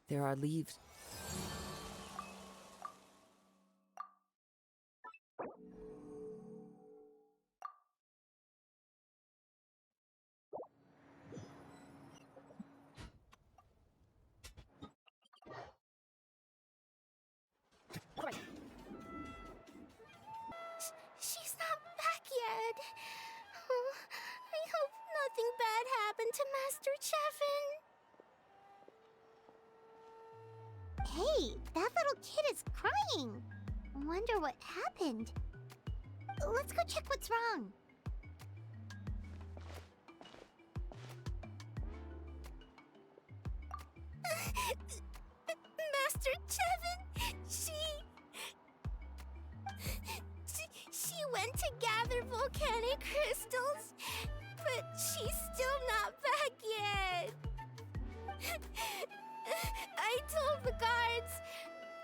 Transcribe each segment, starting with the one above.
There are leaves. She's not back yet. Oh, I hope nothing bad happened to Master Chevin. Hey, that little kid is crying. Wonder what happened. Let's go check what's wrong. Master Chevin, she went to gather volcanic crystals, but she's still not back yet. I told the guards,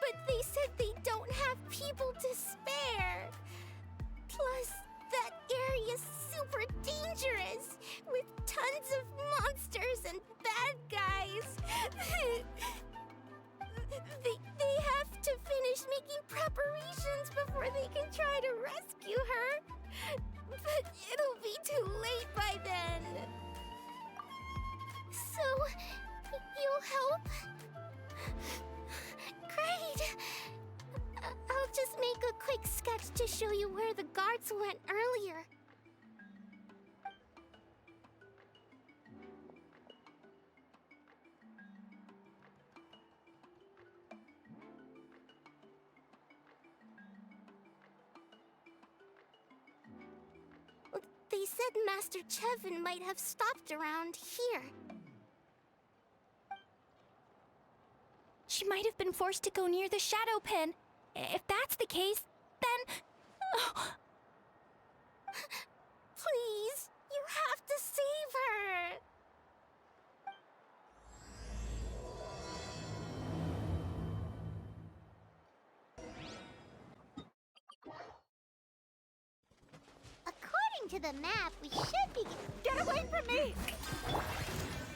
but they said they don't have people to spare. Plus, that area's super dangerous, with tons of monsters and bad guys. They have to finish making preparations before they can try to rescue her. But it'll be too late by then. So, you'll help? Great! I'll just make a quick sketch to show you where the guards went earlier. They said Master Chevin might have stopped around here. She might have been forced to go near the shadow pen. If that's the case, then... Please, you have to save her! According to the map, we should be... Get away from me!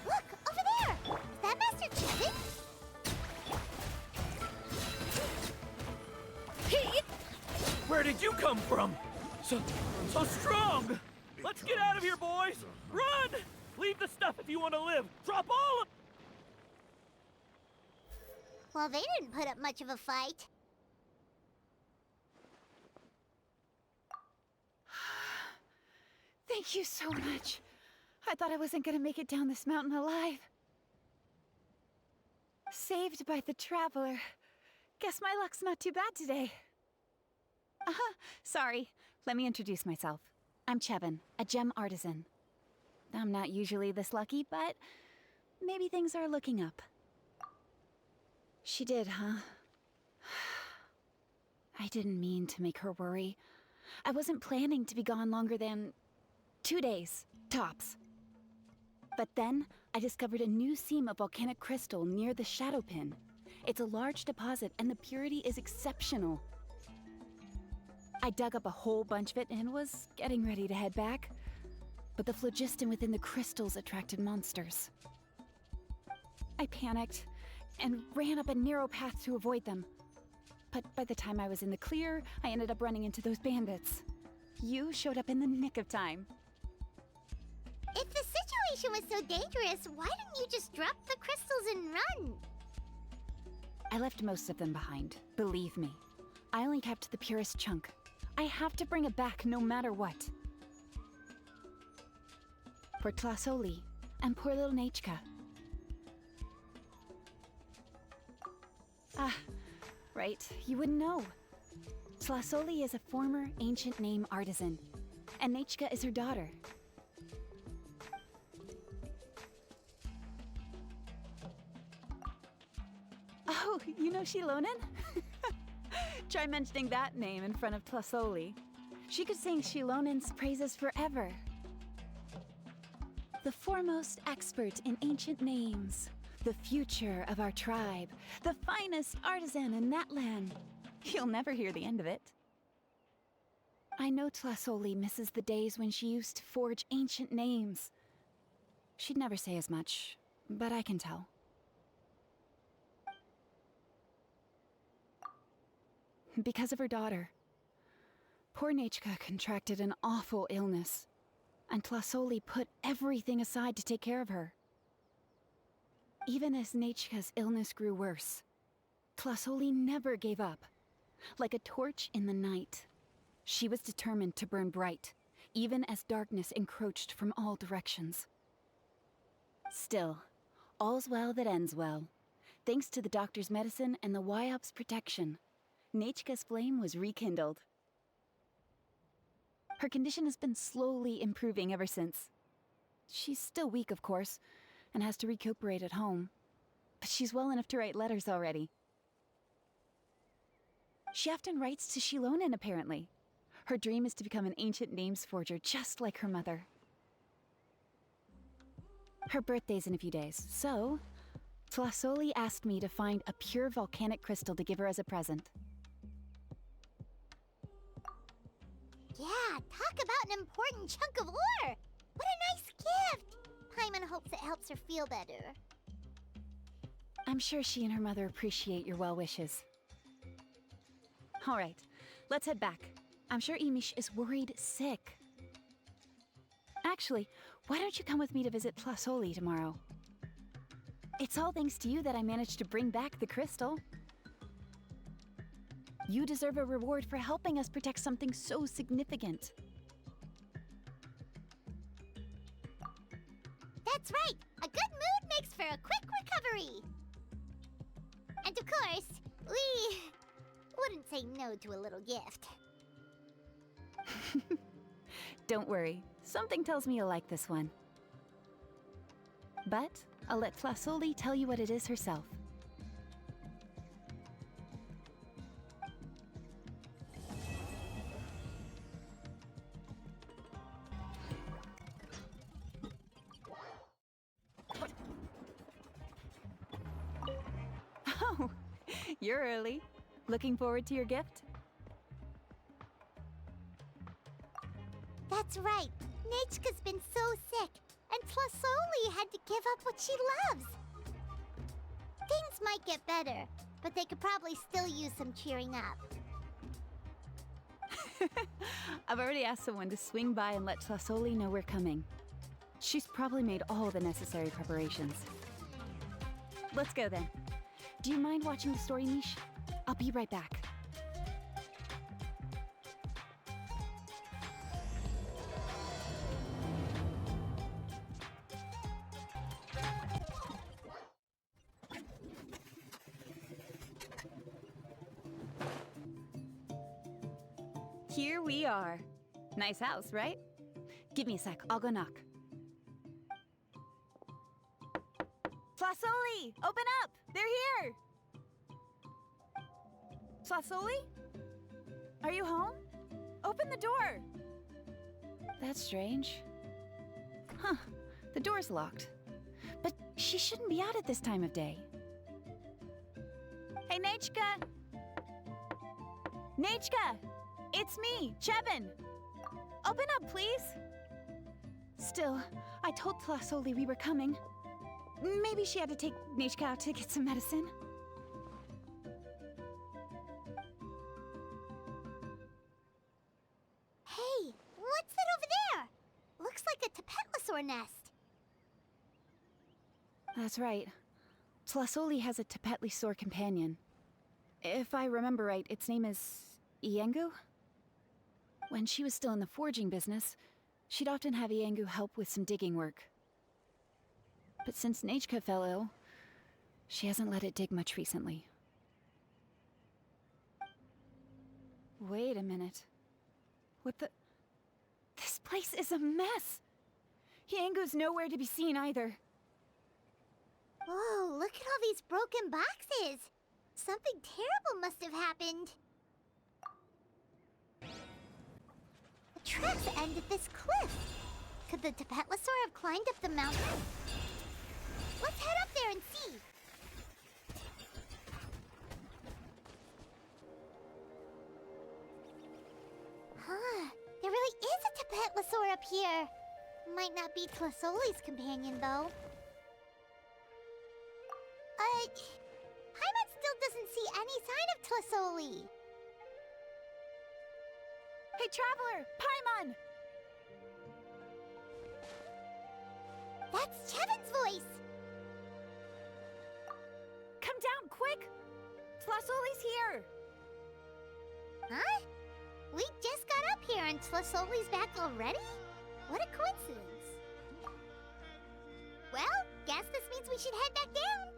Look, over there! Is that Master Chevin? Where did you come from? So strong! Let's get out of here, boys! Run! Leave the stuff if you want to live! Drop all of... Well, they didn't put up much of a fight. Thank you so much. I thought I wasn't gonna make it down this mountain alive. Saved by the traveler. Guess my luck's not too bad today. Sorry. Let me introduce myself. I'm Chevin, a gem artisan. I'm not usually this lucky, but maybe things are looking up. She did, huh? I didn't mean to make her worry. I wasn't planning to be gone longer than 2 days, tops. But then, I discovered a new seam of volcanic crystal near the shadow pin. It's a large deposit, and the purity is exceptional. I dug up a whole bunch of it and was getting ready to head back. But the phlogiston within the crystals attracted monsters. I panicked and ran up a narrow path to avoid them. But by the time I was in the clear, I ended up running into those bandits. You showed up in the nick of time. If the situation was so dangerous, why didn't you just drop the crystals and run? I left most of them behind, believe me. I only kept the purest chunk. I have to bring it back no matter what. For Tlasoli and poor little Nechka. Ah, right, you wouldn't know. Tlasoli is a former ancient name artisan, and Nechka is her daughter. Oh, you know Xilonen? Try mentioning that name in front of Tlasoli. She could sing Xilonen's praises forever. The foremost expert in ancient names, the future of our tribe, the finest artisan in Natlan. You'll never hear the end of it. I know Tlasoli misses the days when she used to forge ancient names. She'd never say as much, but I can tell. because of her daughter. Poor Nechka contracted an awful illness, and Tlasoli put everything aside to take care of her. Even as Nechka's illness grew worse, Tlasoli never gave up. Like a torch in the night, she was determined to burn bright, even as darkness encroached from all directions. Still, all's well that ends well. Thanks to the doctor's medicine and the Wyop's protection, Nechka's flame was rekindled. Her condition has been slowly improving ever since. She's still weak, of course, and has to recuperate at home. But she's well enough to write letters already. She often writes to Xilonen, apparently. Her dream is to become an ancient names forger, just like her mother. Her birthday's in a few days, so Tlasoli asked me to find a pure volcanic crystal to give her as a present. Yeah, talk about an important chunk of ore! What a nice gift! Paimon hopes it helps her feel better. I'm sure she and her mother appreciate your well wishes. All right, let's head back. I'm sure Imish is worried sick. Actually, why don't you come with me to visit Tlasoli tomorrow? It's all thanks to you that I managed to bring back the crystal. You deserve a reward for helping us protect something so significant. That's right! A good mood makes for a quick recovery! And of course, we wouldn't say no to a little gift. Don't worry, something tells me you'll like this one. But I'll let Tlasoli tell you what it is herself. Oh, you're early. Looking forward to your gift? That's right. Nechka's been so sick, and Tlasoli had to give up what she loves. Things might get better, but they could probably still use some cheering up. I've already asked someone to swing by and let Tlasoli know we're coming. She's probably made all the necessary preparations. Let's go then. Do you mind watching the story, Mish? I'll be right back. Here we are. Nice house, right? Give me a sec, I'll go knock. Tlasoli! Open up! They're here! Tlasoli? Are you home? Open the door! That's strange. Huh, the door's locked. But she shouldn't be out at this time of day. Hey, Nechka! Nechka! It's me, Chevin! Open up, please! Still, I told Tlasoli we were coming. Maybe she had to take Nechka out to get some medicine. Hey, what's that over there? Looks like a tapetlosaur nest. That's right. Tlasoli has a tapetlosaur companion. If I remember right, its name is Iengu? When she was still in the forging business, she'd often have Iengu help with some digging work. But since Nechka fell ill, she hasn't let it dig much recently. Wait a minute. What the... This place is a mess! Iengu's nowhere to be seen either. Whoa, look at all these broken boxes! Something terrible must have happened. The tracks end at this cliff. Could the tapetlosaur have climbed up the mountain? Let's head up there and see. Huh, there really is a tapetlosaur up here. Might not be Tlasoli's companion, though. Paimon still doesn't see any sign of Tlasoli. Hey, Traveler! Paimon! That's Chevin's voice! Come down, quick! Tlasoli's here! Huh? We just got up here and Tlasoli's back already? What a coincidence. Well, guess this means we should head back down.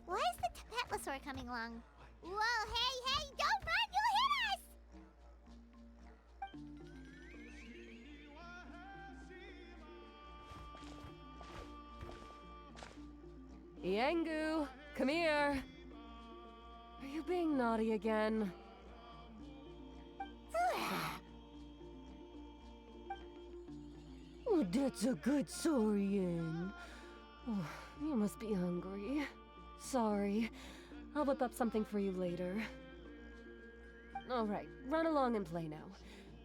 Why is the Tapetlosaur coming along? Whoa, hey, don't run! You'll hit us! Yangu, come here. Are you being naughty again? Oh, that's a good saurian. Oh, you must be hungry. Sorry. I'll whip up something for you later. All right, run along and play now.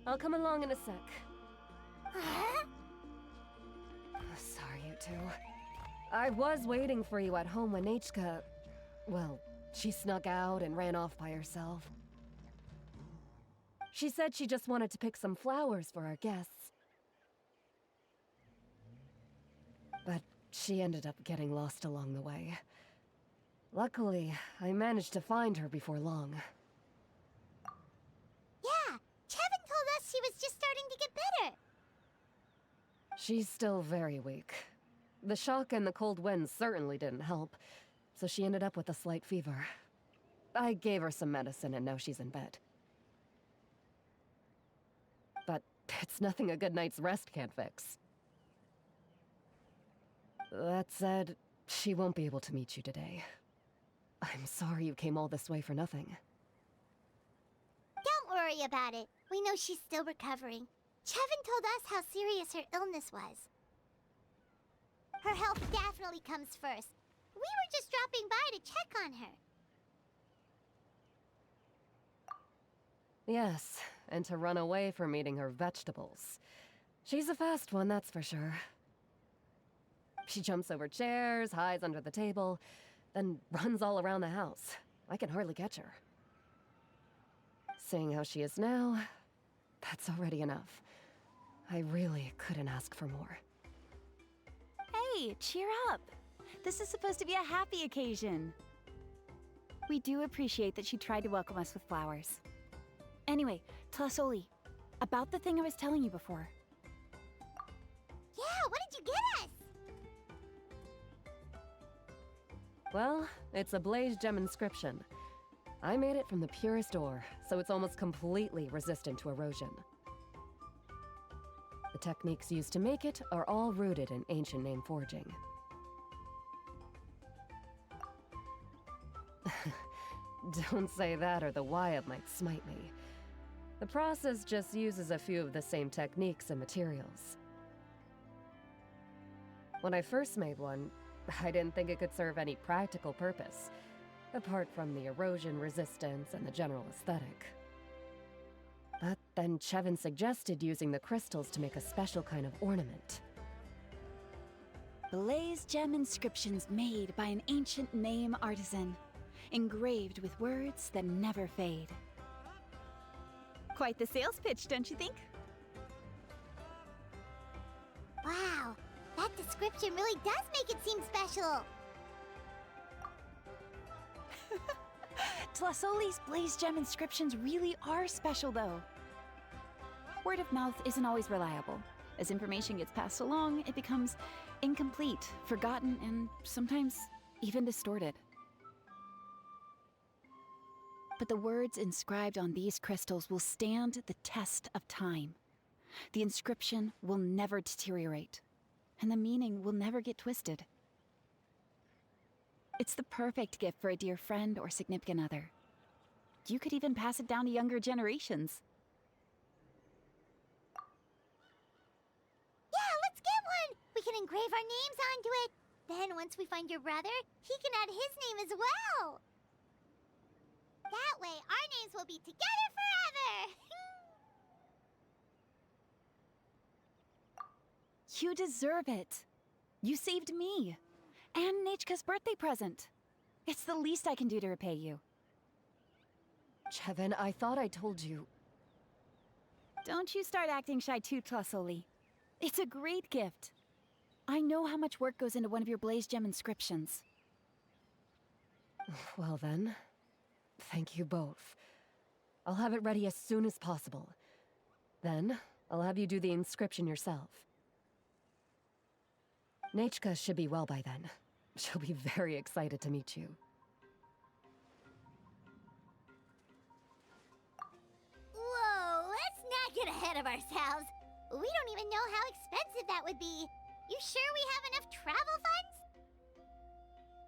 I'll come along in a sec. Sorry, you two. I was waiting for you at home when Hka... Well, she snuck out and ran off by herself. She said she just wanted to pick some flowers for our guests. But she ended up getting lost along the way. Luckily, I managed to find her before long. Yeah, Chevin told us she was just starting to get better. She's still very weak. The shock and the cold winds certainly didn't help, so she ended up with a slight fever. I gave her some medicine and now she's in bed. But it's nothing a good night's rest can't fix. That said, she won't be able to meet you today. I'm sorry you came all this way for nothing. Don't worry about it. We know she's still recovering. Chevin told us how serious her illness was. Her health definitely comes first. We were just dropping by to check on her. Yes, and to run away from eating her vegetables. She's a fast one, that's for sure. She jumps over chairs, hides under the table, then runs all around the house. I can hardly catch her. Seeing how she is now, that's already enough. I really couldn't ask for more. Hey, cheer up! This is supposed to be a happy occasion. We do appreciate that she tried to welcome us with flowers. Anyway, Tlasoli, about the thing I was telling you before. Yeah, what did you get us? Well, it's a blaze gem inscription. I made it from the purest ore, so it's almost completely resistant to erosion. The techniques used to make it are all rooted in ancient name forging. Don't say that or the Wyatt might smite me. The process just uses a few of the same techniques and materials. When I first made one, I didn't think it could serve any practical purpose, apart from the erosion resistance and the general aesthetic. But then Chevin suggested using the crystals to make a special kind of ornament. Blaze gem inscriptions made by an ancient name artisan, engraved with words that never fade. Quite the sales pitch, don't you think? Wow, that description really does make it seem special. Tlasoli's blaze gem inscriptions really are special, though. Word of mouth isn't always reliable. As information gets passed along, it becomes incomplete, forgotten, and sometimes even distorted. But the words inscribed on these crystals will stand the test of time. The inscription will never deteriorate, and the meaning will never get twisted. It's the perfect gift for a dear friend or significant other. You could even pass it down to younger generations. Yeah, let's get one! We can engrave our names onto it. Then once we find your brother, he can add his name as well. That way, our names will be together forever! You deserve it. You saved me. And Hka's birthday present. It's the least I can do to repay you. Chevin, I thought I told you. Don't you start acting shy too, Tlasoli. It's a great gift. I know how much work goes into one of your Blaze Gem inscriptions. Well then, thank you both. I'll have it ready as soon as possible. Then, I'll have you do the inscription yourself. Nechka should be well by then. She'll be very excited to meet you. Whoa, let's not get ahead of ourselves. We don't even know how expensive that would be. You sure we have enough travel funds?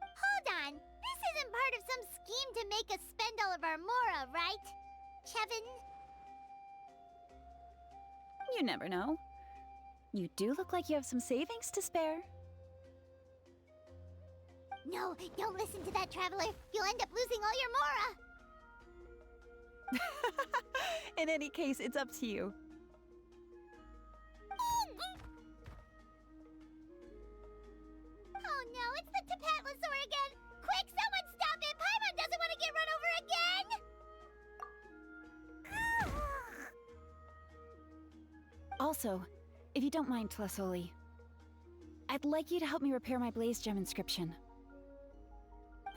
Hold on, this isn't part of some scheme to make us spend all of our mora, right? Chevin? You never know. You do look like you have some savings to spare. No, don't listen to that traveler. You'll end up losing all your mora. In any case, it's up to you. Oh no, it's the Tapatlosaur again! Quick, someone stop it! Paimon doesn't want to get run over again! Also, if you don't mind, Tlasoli, I'd like you to help me repair my Blaze Gem inscription.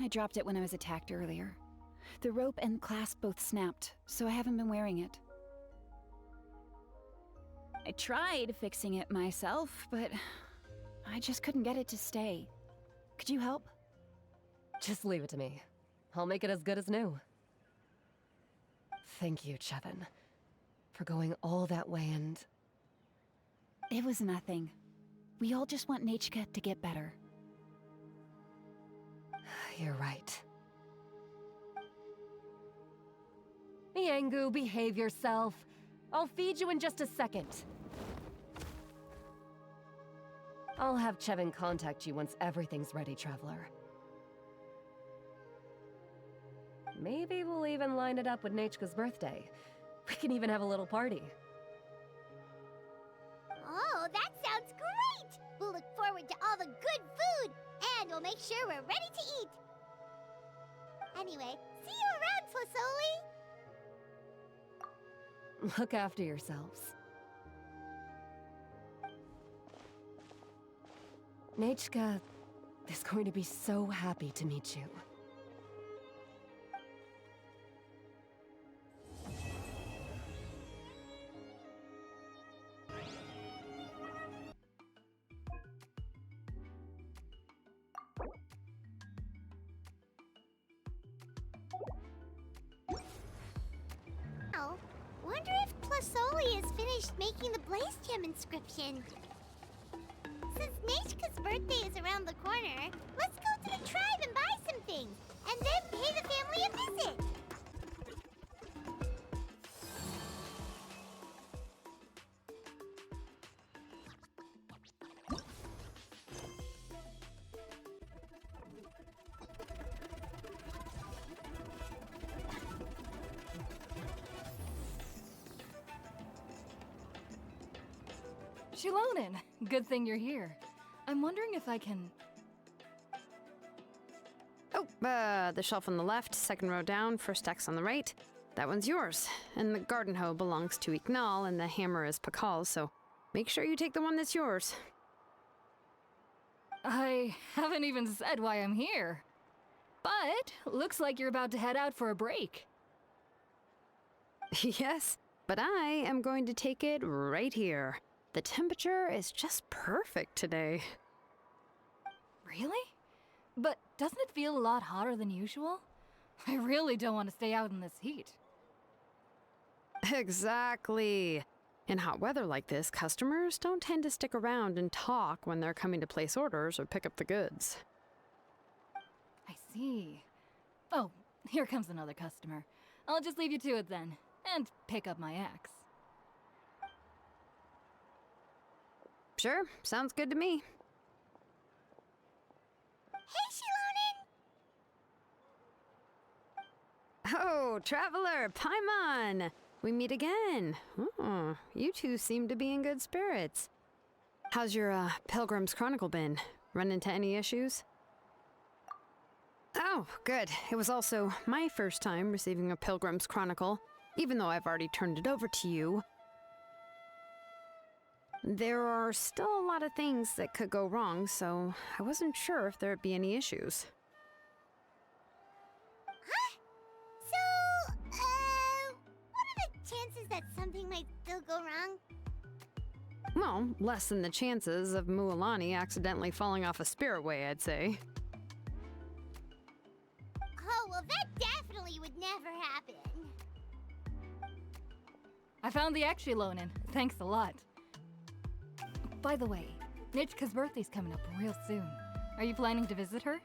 I dropped it when I was attacked earlier. The rope and clasp both snapped, so I haven't been wearing it. I tried fixing it myself, but I just couldn't get it to stay. Could you help? Just leave it to me. I'll make it as good as new. Thank you, Chevin, for going all that way and... It was nothing. We all just want Nechka to get better. You're right. Yangu, behave yourself. I'll feed you in just a second. I'll have Chevin contact you once everything's ready, Traveler. Maybe we'll even line it up with Nechka's birthday. We can even have a little party. Oh, that sounds great! We'll look forward to all the good food, and we'll make sure we're ready to eat. Anyway, see you around, Flasoli! Look after yourselves. Nechka is going to be so happy to meet you. Oh, wonder if Flasoli has finished making the Blaze Gem inscription. Since Nechka's birthday is around the corner, let's go to the tribe and buy some things, and then pay the family a visit. Xilonen, good thing you're here. I'm wondering if I can... Oh, the shelf on the left, second row down, first X on the right. That one's yours. And the garden hoe belongs to Ignal, and the hammer is Pakal's, so make sure you take the one that's yours. I haven't even said why I'm here. But, looks like you're about to head out for a break. Yes, but I am going to take it right here. The temperature is just perfect today. Really? But doesn't it feel a lot hotter than usual? I really don't want to stay out in this heat. Exactly. In hot weather like this, customers don't tend to stick around and talk when they're coming to place orders or pick up the goods. I see. Oh, here comes another customer. I'll just leave you to it then, and pick up my axe. Sure, sounds good to me. Hey, Xilonen! Oh, Traveler, Paimon! We meet again. Oh, you two seem to be in good spirits. How's your Pilgrim's Chronicle been? Run into any issues? Oh, good. It was also my first time receiving a Pilgrim's Chronicle, even though I've already turned it over to you. There are still a lot of things that could go wrong, so I wasn't sure if there'd be any issues. Huh? So, what are the chances that something might still go wrong? Well, less than the chances of Mualani accidentally falling off a spiritway, I'd say. Oh, well, that definitely would never happen. I found the xilonen. Thanks a lot. By the way, Nichka's birthday's coming up real soon. Are you planning to visit her?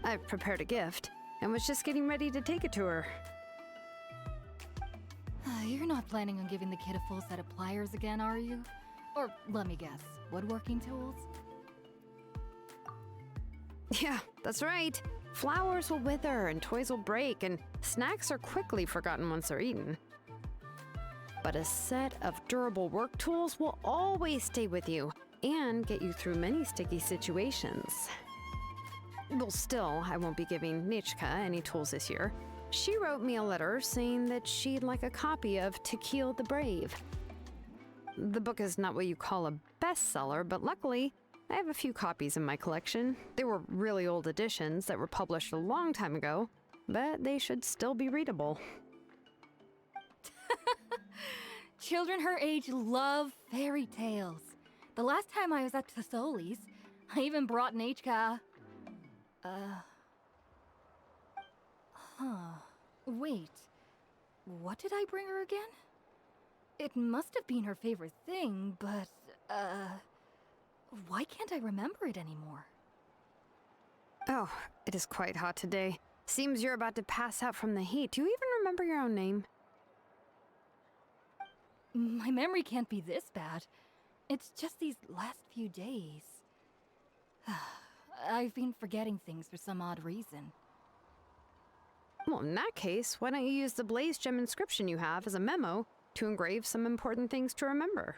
I've prepared a gift, and was just getting ready to take it to her. You're not planning on giving the kid a full set of pliers again, are you? Or, let me guess, woodworking tools? Yeah, that's right. Flowers will wither, and toys will break, and snacks are quickly forgotten once they're eaten. But a set of durable work tools will always stay with you and get you through many sticky situations. Well, still, I won't be giving Nichka any tools this year. She wrote me a letter saying that she'd like a copy of To Kill the Brave. The book is not what you call a bestseller, but luckily, I have a few copies in my collection. They were really old editions that were published a long time ago, but they should still be readable. Children her age love fairy tales. The last time I was at Tasoli's, I even brought Nichka. Wait. What did I bring her again? It must have been her favorite thing, but, why can't I remember it anymore? Oh, it is quite hot today. Seems you're about to pass out from the heat. Do you even remember your own name? My memory can't be this bad. It's just these last few days. I've been forgetting things for some odd reason. Well, in that case, why don't you use the blaze gem inscription you have as a memo to engrave some important things to remember?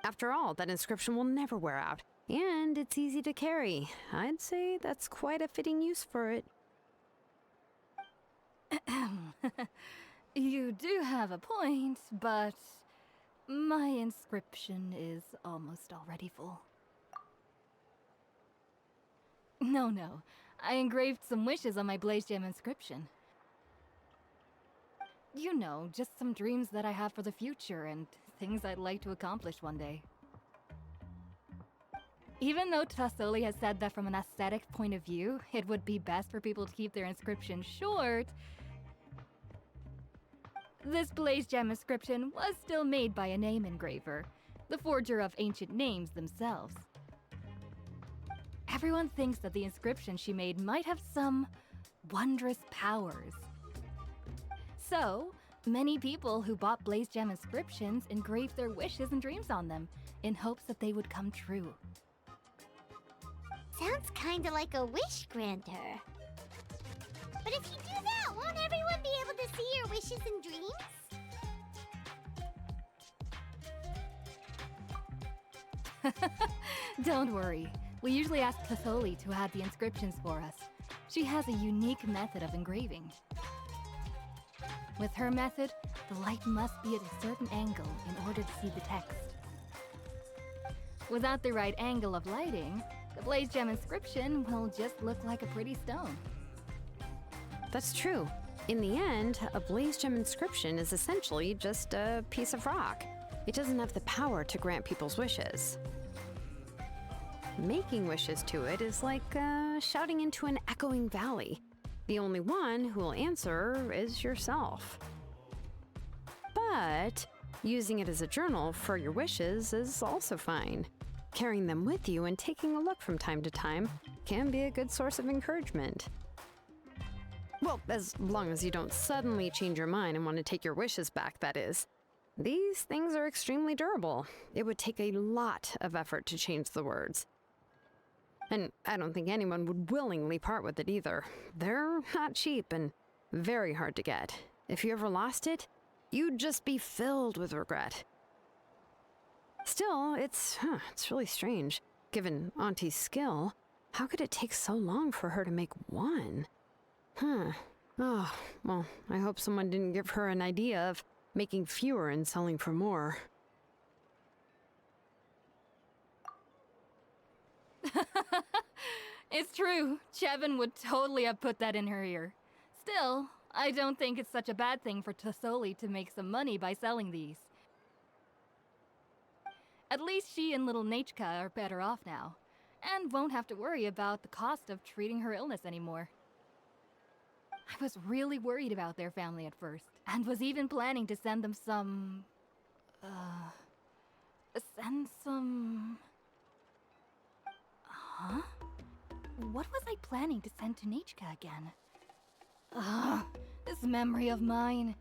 After all, that inscription will never wear out, and it's easy to carry. I'd say that's quite a fitting use for it. You do have a point, but my inscription is almost already full. No, I engraved some wishes on my blaze gem inscription. You know, just some dreams that I have for the future and things I'd like to accomplish one day. Even though Tasoli has said that from an aesthetic point of view, it would be best for people to keep their inscription short, this blaze gem inscription was still made by a name engraver, the forger of ancient names themselves. Everyone thinks that the inscription she made might have some wondrous powers. So, many people who bought blaze gem inscriptions engraved their wishes and dreams on them, in hopes that they would come true. Sounds kinda like a wish granter. But if you do that, won't everyone be able to see your wishes and dreams? Don't worry. We usually ask Tasoli to add the inscriptions for us. She has a unique method of engraving. With her method, the light must be at a certain angle in order to see the text. Without the right angle of lighting, the blaze gem inscription will just look like a pretty stone. That's true. In the end, a blaze gem inscription is essentially just a piece of rock. It doesn't have the power to grant people's wishes. Making wishes to it is like shouting into an echoing valley. The only one who will answer is yourself. But using it as a journal for your wishes is also fine. Carrying them with you and taking a look from time to time can be a good source of encouragement. Well, as long as you don't suddenly change your mind and want to take your wishes back, that is. These things are extremely durable. It would take a lot of effort to change the words. And I don't think anyone would willingly part with it either. They're not cheap and very hard to get. If you ever lost it, you'd just be filled with regret. Still, it's really strange. Given Auntie's skill, How could it take so long for her to make one? Huh. Oh, well, I hope someone didn't give her an idea of making fewer and selling for more. It's true. Chevin would totally have put that in her ear. Still, I don't think it's such a bad thing for Tasoli to make some money by selling these. At least she and little Nachka are better off now, and won't have to worry about the cost of treating her illness anymore. I was really worried about their family at first, and was even planning to send them some... Huh? What was I planning to send to Nachka again? This memory of mine.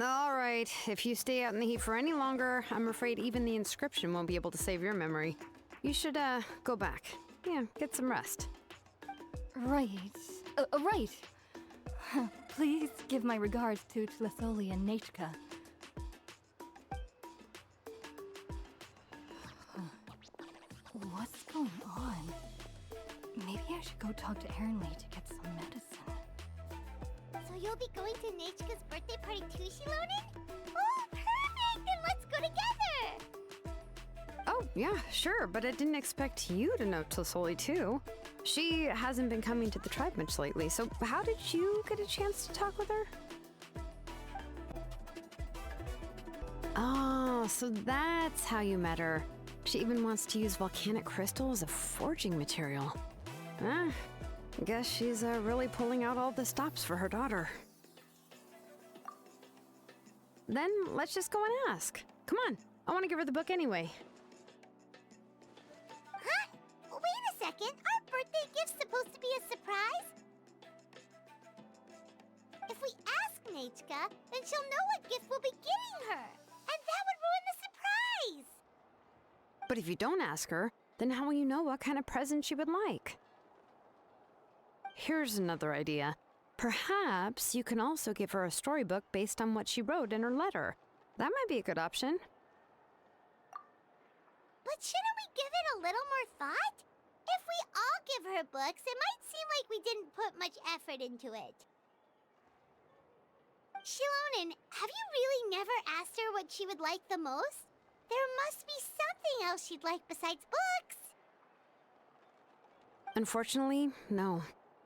All right, if you stay out in the heat for any longer, I'm afraid even the inscription won't be able to save your memory. You should, go back. Yeah, get some rest. Right. Right. Please give my regards to Tlasoli and Nachka. What's going on? Maybe I should go talk to Ernly to get some medicine. So you'll be going to Nachka's birthday party too, xilonen? Oh, perfect! Then let's go together! Oh, yeah, sure, but I didn't expect you to know Tlasoli too. She hasn't been coming to the tribe much lately, so how did you get a chance to talk with her? Oh, so that's how you met her. She even wants to use volcanic crystal as a forging material. I guess she's really pulling out all the stops for her daughter. Then let's just go and ask. Come on, I want to give her the book anyway. Huh? Wait a second, our birthday gift's supposed to be a surprise? If we ask Nachka, then she'll know what gift we'll be getting her, and that would ruin the surprise! But if you don't ask her, then how will you know what kind of present she would like? Here's another idea. Perhaps you can also give her a storybook based on what she wrote in her letter. That might be a good option. But shouldn't we give it a little more thought? If we all give her books, it might seem like we didn't put much effort into it. Xilonen, have you really never asked her what she would like the most? There must be something else she'd like besides books. Unfortunately, no.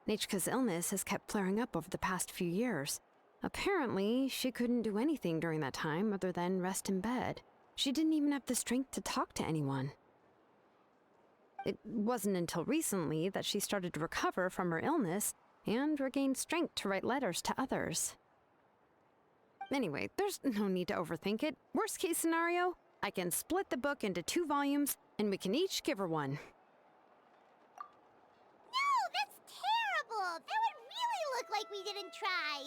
Nachka's illness has kept flaring up over the past few years. Apparently, she couldn't do anything during that time other than rest in bed. She didn't even have the strength to talk to anyone. It wasn't until recently that she started to recover from her illness and regained strength to write letters to others. Anyway, there's no need to overthink it. Worst case scenario, I can split the book into 2 volumes and we can each give her one. No, that's terrible! That would really look like we didn't try.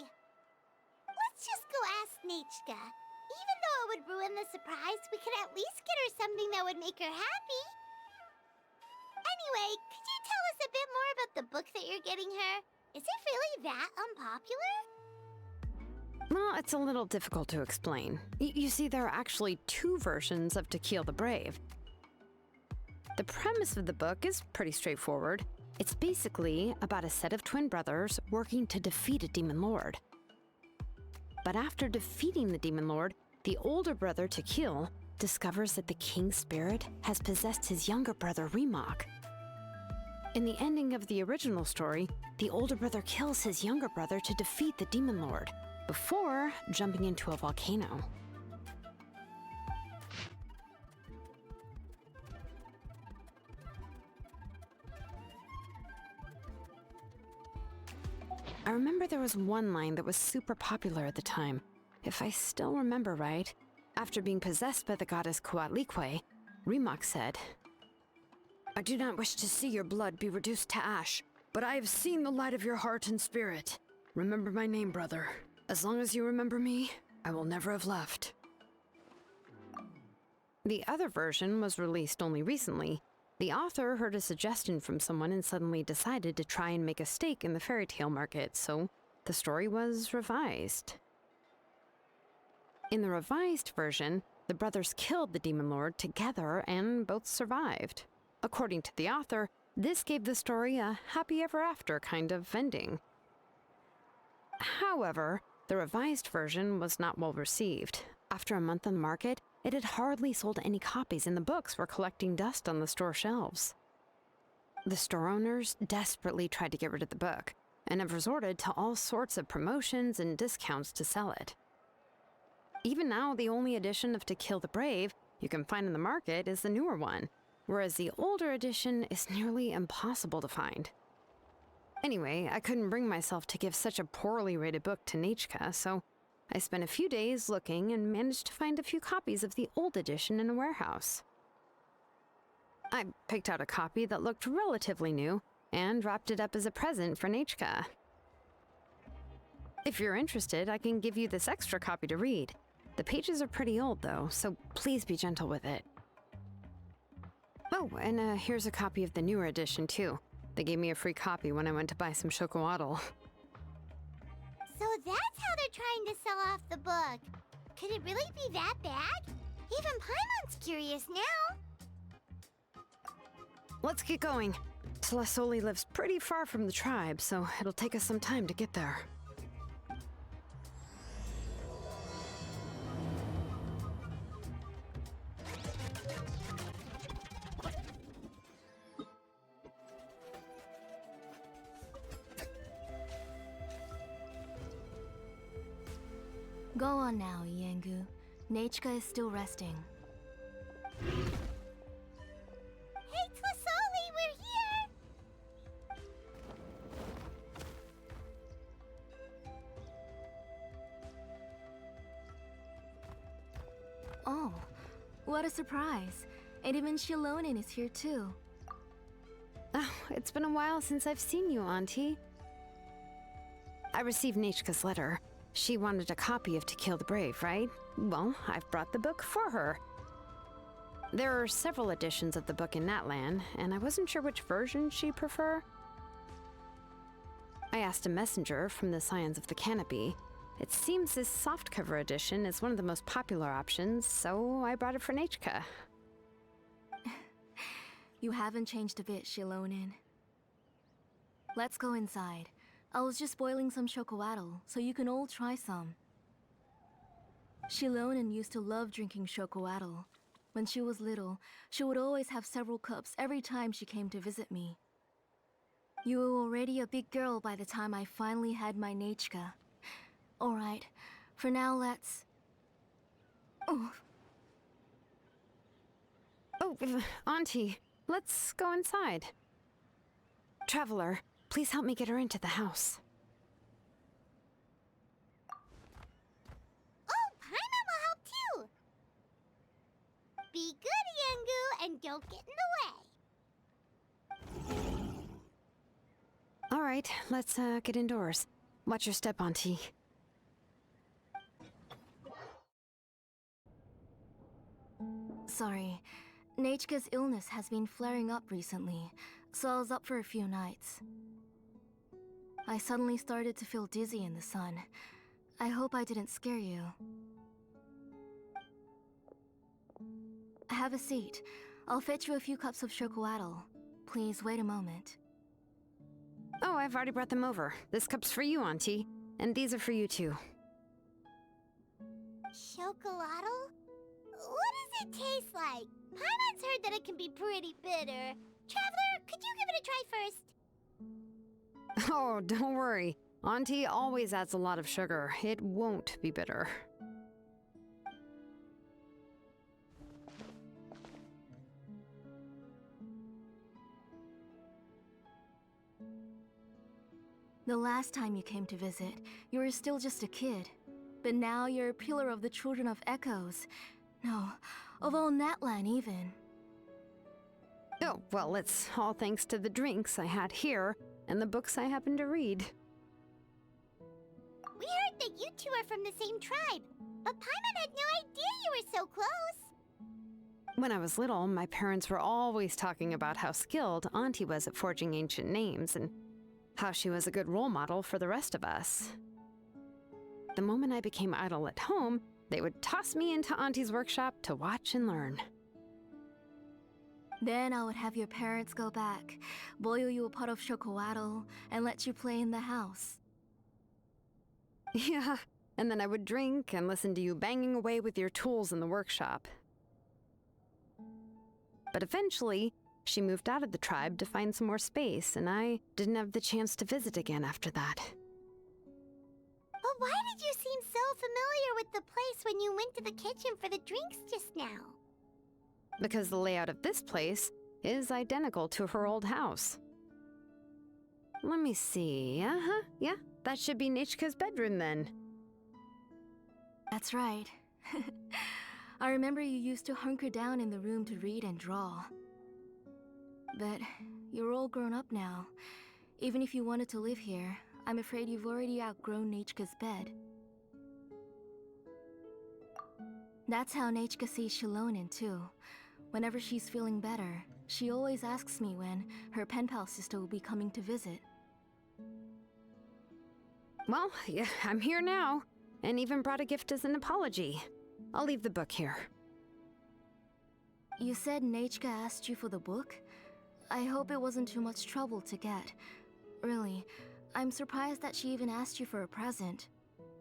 Let's just go ask Nachka. Even though it would ruin the surprise, we could at least get her something that would make her happy. Anyway, could you tell us a bit more about the book that you're getting her? Is it really that unpopular? Well, it's a little difficult to explain. You see, there are actually 2 versions of To Kill the Brave. The premise of the book is pretty straightforward. It's basically about a set of twin brothers working to defeat a demon lord. But after defeating the demon lord, the older brother, To Kill, discovers that the king's spirit has possessed his younger brother, Remok. In the ending of the original story, the older brother kills his younger brother to defeat the demon lord, before jumping into a volcano. I remember there was one line that was super popular at the time. If I still remember right, after being possessed by the goddess Coatlicue, Remok said, "I do not wish to see your blood be reduced to ash, but I have seen the light of your heart and spirit. Remember my name, brother. As long as you remember me, I will never have left." The other version was released only recently. The author heard a suggestion from someone and suddenly decided to try and make a stake in the fairy tale market, so the story was revised. In the revised version, the brothers killed the demon lord together and both survived. According to the author, This gave the story a happy ever after kind of ending. However, the revised version was not well received. After a month on the market, it had hardly sold any copies, and the books were collecting dust on the store shelves. The store owners desperately tried to get rid of the book, and have resorted to all sorts of promotions and discounts to sell it. Even now, the only edition of To Kill the Brave you can find in the market is the newer one, whereas the older edition is nearly impossible to find. Anyway, I couldn't bring myself to give such a poorly rated book to Nechka, so I spent a few days looking and managed to find a few copies of the old edition in a warehouse. I picked out a copy that looked relatively new and wrapped it up as a present for Nechka. If you're interested, I can give you this extra copy to read. The pages are pretty old though, so please be gentle with it. Oh, and here's a copy of the newer edition too. They gave me a free copy when I went to buy some chocolatl. So that's how they're trying to sell off the book. Could it really be that bad? Even Paimon's curious now. Let's get going. Celesoli lives pretty far from the tribe, so it'll take us some time to get there. Go on now, Yengu. Nechka is still resting. Hey, Celesoli, we're here! Oh, what a surprise. And even Xilonen is here too. Oh, it's been a while since I've seen you, Auntie. I received Nechka's letter. She wanted a copy of To Kill the Brave, right? Well, I've brought the book for her. There are several editions of the book in Natlan, and I wasn't sure which version she'd prefer. I asked a messenger from the Scions of the Canopy. It seems this softcover edition is one of the most popular options, so I brought it for Nechka. You haven't changed a bit, Xilonen. Let's go inside. I was just boiling some chocolatl, so you can all try some. Xilonen used to love drinking chocolatl. When she was little, she would always have several cups every time she came to visit me. You were already a big girl by the time I finally had my Nechka. Alright, for now let's... Oh, Auntie, let's go inside. Traveler, please help me get her into the house. Oh, Paimon will help too! Be good, Yengu, and don't get in the way. All right, let's get indoors. Watch your step, Auntie. sorry. Nechka's illness has been flaring up recently, so I was up for a few nights. I suddenly started to feel dizzy in the sun. I hope I didn't scare you. Have a seat. I'll fetch you a few cups of chocolatl. Please wait a moment. Oh, I've already brought them over. This cup's for you, Auntie. And these are for you, too. Chocolatl? What does it taste like? Paimon's heard that it can be pretty bitter. Traveler, could you give it a try first? Oh, don't worry. Auntie always adds a lot of sugar. It won't be bitter. The last time you came to visit, you were still just a kid. But now you're a pillar of the Children of Echoes. No, of all Natlan even. Oh, well, it's all thanks to the drinks I had here and the books I happened to read. We heard that you two are from the same tribe, but Paimon had no idea you were so close. When I was little, my parents were always talking about how skilled Auntie was at forging ancient names and how she was a good role model for the rest of us. The moment I became idle at home, they would toss me into Auntie's workshop to watch and learn. Then I would have your parents go back, boil you a pot of chocolate, and let you play in the house. Yeah, and then I would drink and listen to you banging away with your tools in the workshop. But eventually, she moved out of the tribe to find some more space, and I didn't have the chance to visit again after that. But why did you seem so familiar with the place when you went to the kitchen for the drinks just now? Because the layout of this place is identical to her old house. Let me see. Yeah, that should be Nichka's bedroom then. That's right. I remember you used to hunker down in the room to read and draw. But you're all grown up now. Even if you wanted to live here, I'm afraid you've already outgrown Nichka's bed. That's how Nichka sees xilonen too. Whenever she's feeling better, she always asks me when her pen pal sister will be coming to visit. Well, yeah, I'm here now, and even brought a gift as an apology. I'll leave the book here. You said Nichka asked you for the book? I hope it wasn't too much trouble to get. Really, I'm surprised that she even asked you for a present.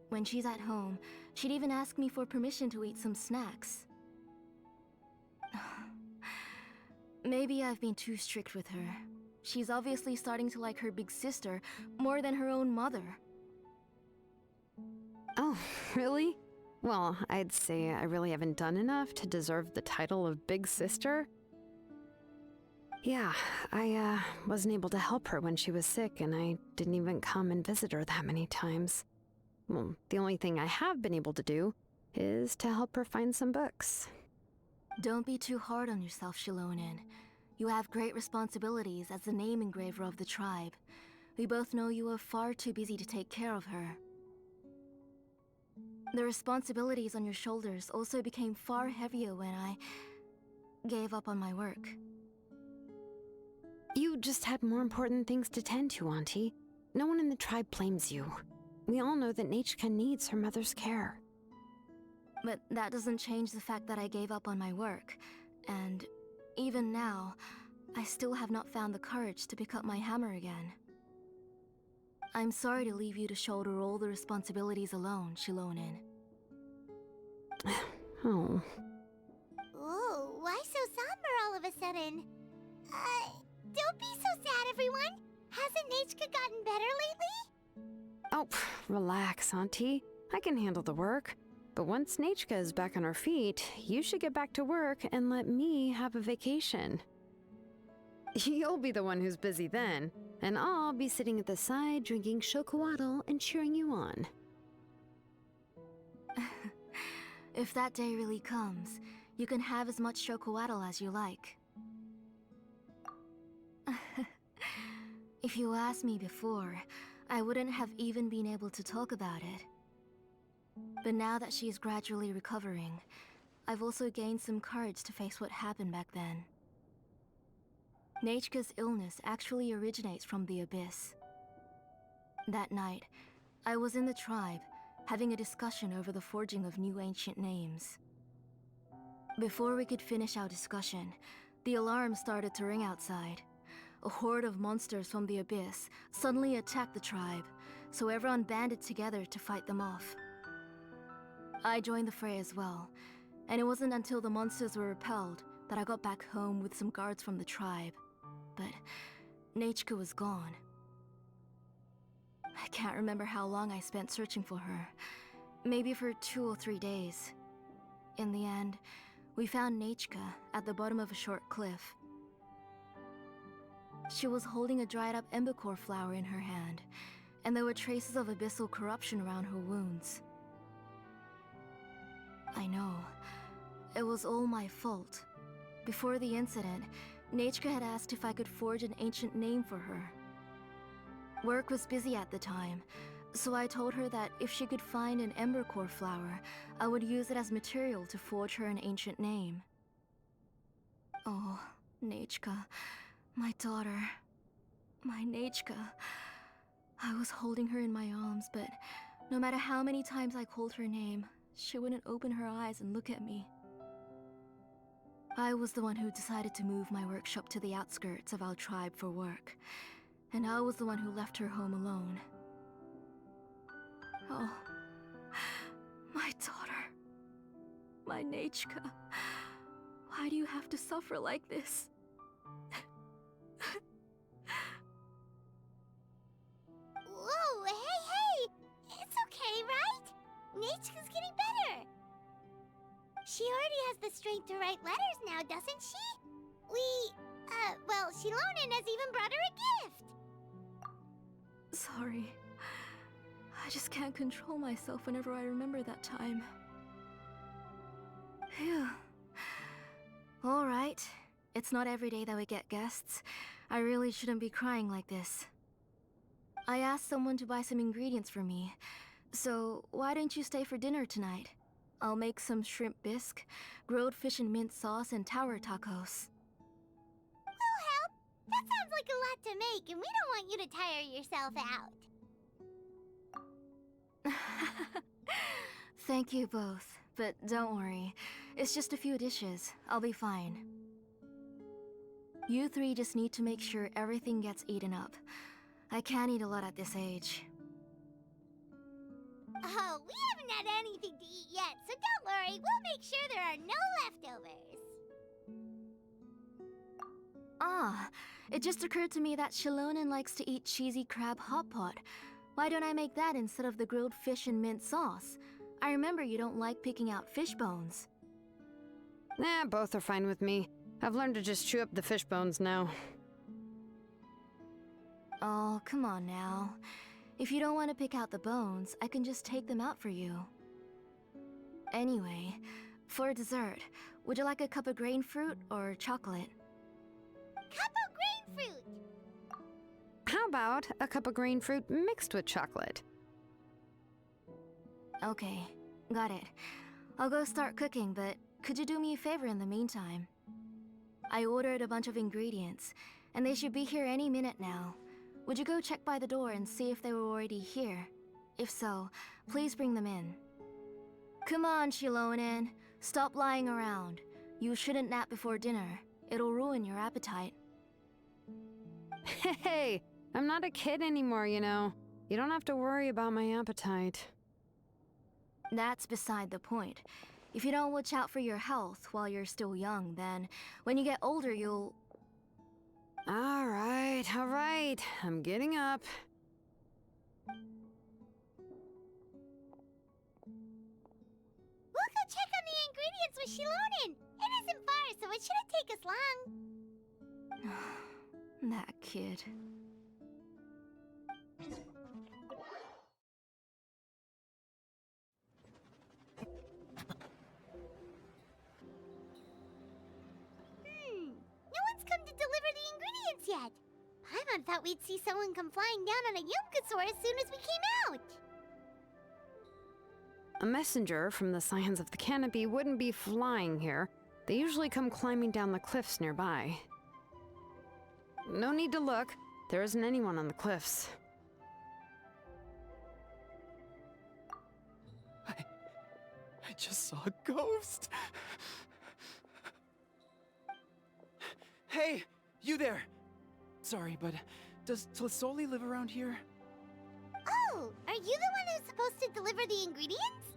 When she's at home, she'd even ask me for permission to eat some snacks. Maybe I've been too strict with her. She's obviously starting to like her big sister more than her own mother. Oh, really? Well, I'd say I really haven't done enough to deserve the title of Big Sister. Yeah, I wasn't able to help her when she was sick, and I didn't even come and visit her that many times. Well, the only thing I have been able to do is to help her find some books. Don't be too hard on yourself, xilonen. You have great responsibilities as the name engraver of the tribe. We both know you are far too busy to take care of her. The responsibilities on your shoulders also became far heavier when I gave up on my work. You just had more important things to tend to, Auntie. No one in the tribe blames you. We all know that Nichka needs her mother's care. But that doesn't change the fact that I gave up on my work. And even now, I still have not found the courage to pick up my hammer again. I'm sorry to leave you to shoulder all the responsibilities alone, xilonen. Oh. Ooh, why so somber all of a sudden? Don't be so sad, everyone. Hasn't Nichka gotten better lately? Oh, relax, Auntie. I can handle the work. But once Nichka is back on her feet, you should get back to work and let me have a vacation. You'll be the one who's busy then, and I'll be sitting at the side drinking chocolate and cheering you on. If that day really comes, you can have as much chocolate as you like. If you asked me before, I wouldn't have even been able to talk about it. But now that she's gradually recovering, I've also gained some courage to face what happened back then. Nichka's illness actually originates from the abyss. That night, I was in the tribe, having a discussion over the forging of new ancient names. Before we could finish our discussion, the alarm started to ring outside. A horde of monsters from the abyss suddenly attacked the tribe, so everyone banded together to fight them off. I joined the fray as well, and it wasn't until the monsters were repelled that I got back home with some guards from the tribe. But Nichka was gone. I can't remember how long I spent searching for her. Maybe for 2 or 3 days. In the end, we found Nichka at the bottom of a short cliff. She was holding a dried up embercore flower in her hand, and there were traces of abyssal corruption around her wounds. I know. It was all my fault. Before the incident, Nichka had asked if I could forge an ancient name for her. Work was busy at the time, so I told her that if she could find an embercore flower, I would use it as material to forge her an ancient name. Oh, Nichka, my daughter, my Nichka. I was holding her in my arms, but no matter how many times I called her name, she wouldn't open her eyes and look at me. I was the one who decided to move my workshop to the outskirts of our tribe for work. And I was the one who left her home alone. Oh, my daughter. My Nechka. Why do you have to suffer like this? Whoa, hey! It's okay, right? Nechka's getting better. She already has the strength to write letters now, doesn't she? Well, xilonen has even brought her a gift. Sorry. I just can't control myself whenever I remember that time. Phew. Alright. It's not every day that we get guests. I really shouldn't be crying like this. I asked someone to buy some ingredients for me. So, why don't you stay for dinner tonight? I'll make some shrimp bisque, grilled fish and mint sauce, and tower tacos. We'll help. That sounds like a lot to make, and we don't want you to tire yourself out. Thank you both, but don't worry. It's just a few dishes. I'll be fine. You three just need to make sure everything gets eaten up. I can't eat a lot at this age. Oh, we haven't had anything to eat yet, so don't worry. We'll make sure there are no leftovers. Ah, it just occurred to me that xilonen likes to eat cheesy crab hot pot. Why don't I make that instead of the grilled fish and mint sauce? I remember you don't like picking out fish bones. Nah, both are fine with me. I've learned to just chew up the fish bones now. Oh, come on now. If you don't want to pick out the bones, I can just take them out for you. Anyway, for dessert, would you like a cup of grain fruit or chocolate? Cup of grain fruit! How about a cup of green fruit mixed with chocolate? Okay, got it. I'll go start cooking, but could you do me a favor in the meantime? I ordered a bunch of ingredients, and they should be here any minute now. Would you go check by the door and see if they were already here? If so, please bring them in. Come on, xilonen. Stop lying around. You shouldn't nap before dinner. It'll ruin your appetite. Hey, I'm not a kid anymore, you know. You don't have to worry about my appetite. That's beside the point. If you don't watch out for your health while you're still young, then when you get older, you'll... All right. I'm getting up. We'll go check on the ingredients with xilonen. It isn't far, so it shouldn't take us long. That kid. No one's come to deliver the ingredients yet. Paimon thought we'd see someone come flying down on a Yunkasaur as soon as we came out. A messenger from the Scions of the Canopy wouldn't be flying here. They usually come climbing down the cliffs nearby. No need to look. There isn't anyone on the cliffs. I just saw a ghost. Hey, you there! Sorry, but does Tlisoli live around here? Oh, are you the one who's supposed to deliver the ingredients?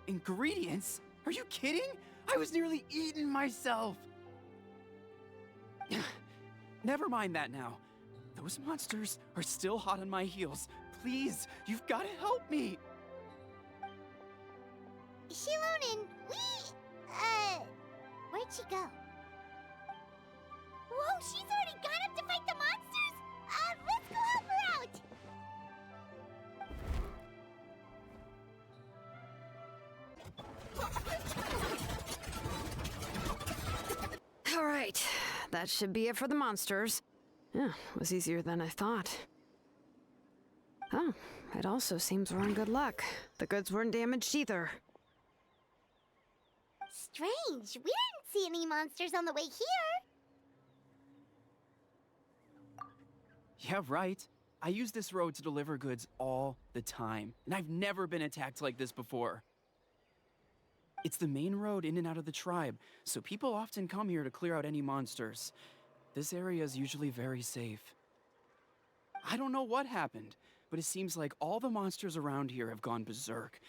Ingredients? Are you kidding? I was nearly eaten myself! Never mind that now. Those monsters are still hot on my heels. Please, you've got to help me! xilonen, where'd she go? Whoa, she's already gone up to fight the monsters? Let's go help her out! All right, that should be it for the monsters. Yeah, it was easier than I thought. Oh, it also seems we're in good luck. The goods weren't damaged either. Strange, we didn't see any monsters on the way here. Yeah, right. I use this road to deliver goods all the time, and I've never been attacked like this before. It's the main road in and out of the tribe, so people often come here to clear out any monsters. This area is usually very safe. I don't know what happened, but it seems like all the monsters around here have gone berserk.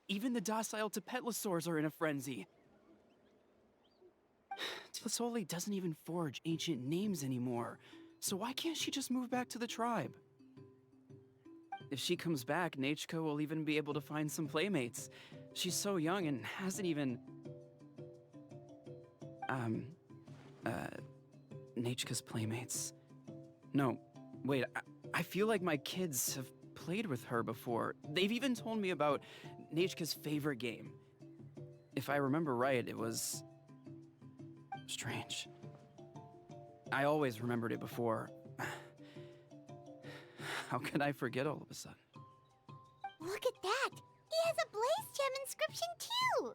Even the docile Tepetlosaurs are in a frenzy. Tlisoli doesn't even forge ancient names anymore, so why can't she just move back to the tribe? If she comes back, Nechka will even be able to find some playmates. She's so young and hasn't even... Nechka's playmates. No, wait, I feel like my kids have played with her before. They've even told me about Nechka's favorite game. If I remember right, it was... strange. I always remembered it before. How could I forget all of a sudden? Look at that! He has a blaze gem inscription too!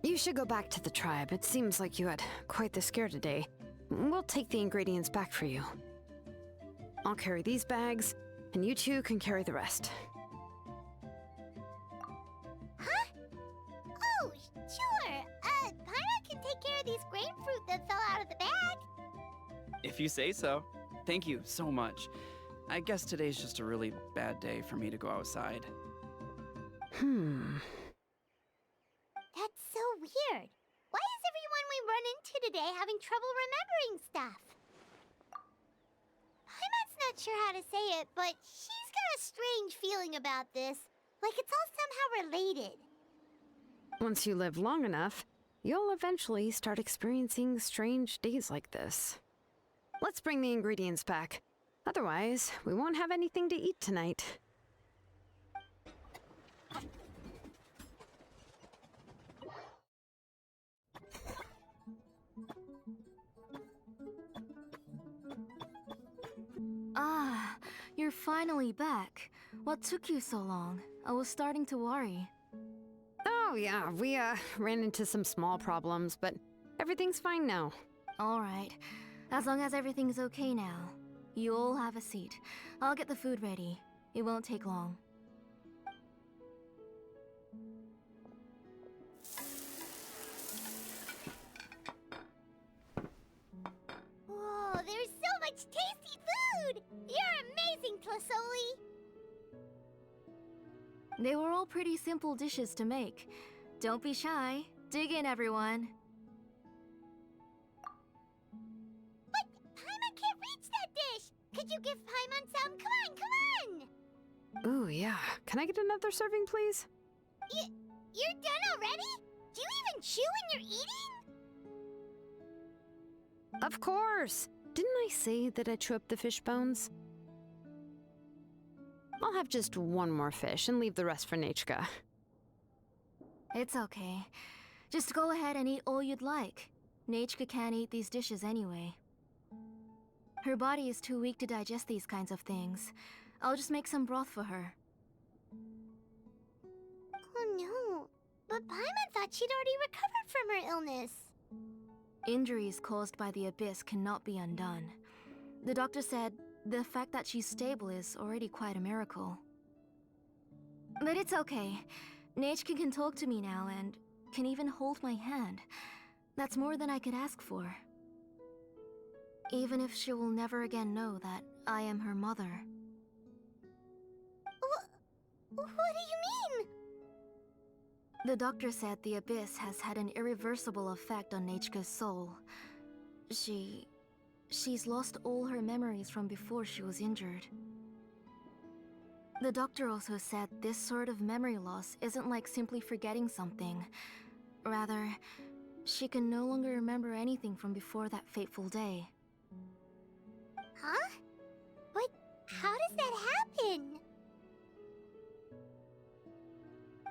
You should go back to the tribe. It seems like you had quite the scare today. We'll take the ingredients back for you. I'll carry these bags, and you two can carry the rest. Huh? Oh, sure. Paimon can take care of these grapefruit that fell out of the bag. If you say so. Thank you so much. I guess today's just a really bad day for me to go outside. That's so weird. Why is everyone we run into today having trouble remembering stuff? Paimon's not sure how to say it, but she's got a strange feeling about this. Like it's all somehow related. Once you live long enough, you'll eventually start experiencing strange days like this. Let's bring the ingredients back. Otherwise, we won't have anything to eat tonight. Ah, you're finally back. What took you so long? I was starting to worry. Oh yeah, we ran into some small problems, but everything's fine now. All right. As long as everything's okay now. You all have a seat. I'll get the food ready. It won't take long. Whoa, there's so much tasty food! You're amazing, Tlisoli! They were all pretty simple dishes to make. Don't be shy. Dig in, everyone. But Paimon can't reach that dish! Could you give Paimon some? Come on, come on! Ooh, yeah. Can I get another serving, please? You're done already? Do you even chew when you're eating? Of course! Didn't I say that I chew up the fish bones? I'll have just one more fish and leave the rest for Nechka. It's okay. Just go ahead and eat all you'd like. Nechka can't eat these dishes anyway. Her body is too weak to digest these kinds of things. I'll just make some broth for her. Oh no, but Paimon thought she'd already recovered from her illness. Injuries caused by the abyss cannot be undone. The doctor said the fact that she's stable is already quite a miracle. But it's okay. Nechka can talk to me now and can even hold my hand. That's more than I could ask for. Even if she will never again know that I am her mother. What do you mean? The doctor said the abyss has had an irreversible effect on Nechka's soul. She's lost all her memories from before she was injured. The doctor also said this sort of memory loss isn't like simply forgetting something. Rather, she can no longer remember anything from before that fateful day. Huh? But how does that happen?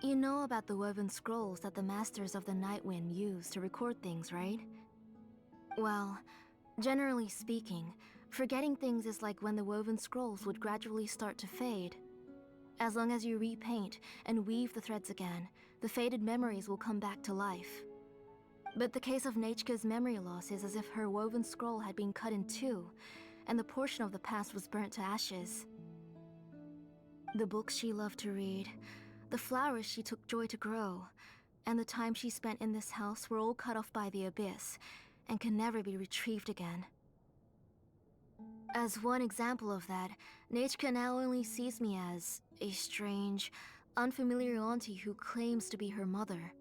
You know about the woven scrolls that the Masters of the Night Wind use to record things, right? Well, generally speaking, forgetting things is like when the woven scrolls would gradually start to fade. As long as you repaint and weave the threads again, the faded memories will come back to life. But the case of Nechka's memory loss is as if her woven scroll had been cut in two, and the portion of the past was burnt to ashes. The books she loved to read, the flowers she took joy to grow, and the time she spent in this house were all cut off by the abyss and can never be retrieved again. As one example of that, Nechka now only sees me as a strange, unfamiliar auntie who claims to be her mother.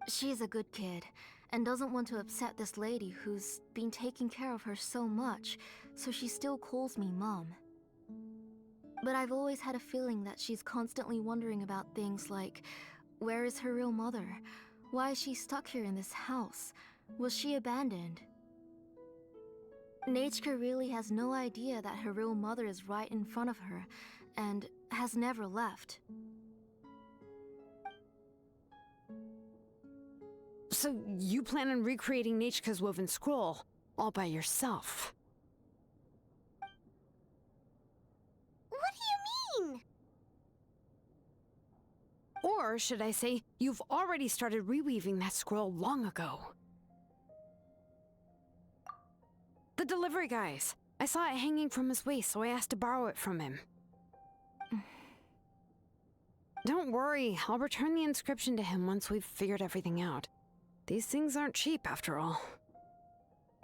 She's a good kid, and doesn't want to upset this lady who's been taking care of her so much, so she still calls me Mom. But I've always had a feeling that she's constantly wondering about things like, where is her real mother? Why is she stuck here in this house? Was she abandoned? Nechka really has no idea that her real mother is right in front of her, and has never left. So you plan on recreating Nechka's woven scroll all by yourself? What do you mean? Or should I say, you've already started reweaving that scroll long ago? The delivery guys. I saw it hanging from his waist, so I asked to borrow it from him. Don't worry, I'll return the inscription to him once we've figured everything out. These things aren't cheap, after all.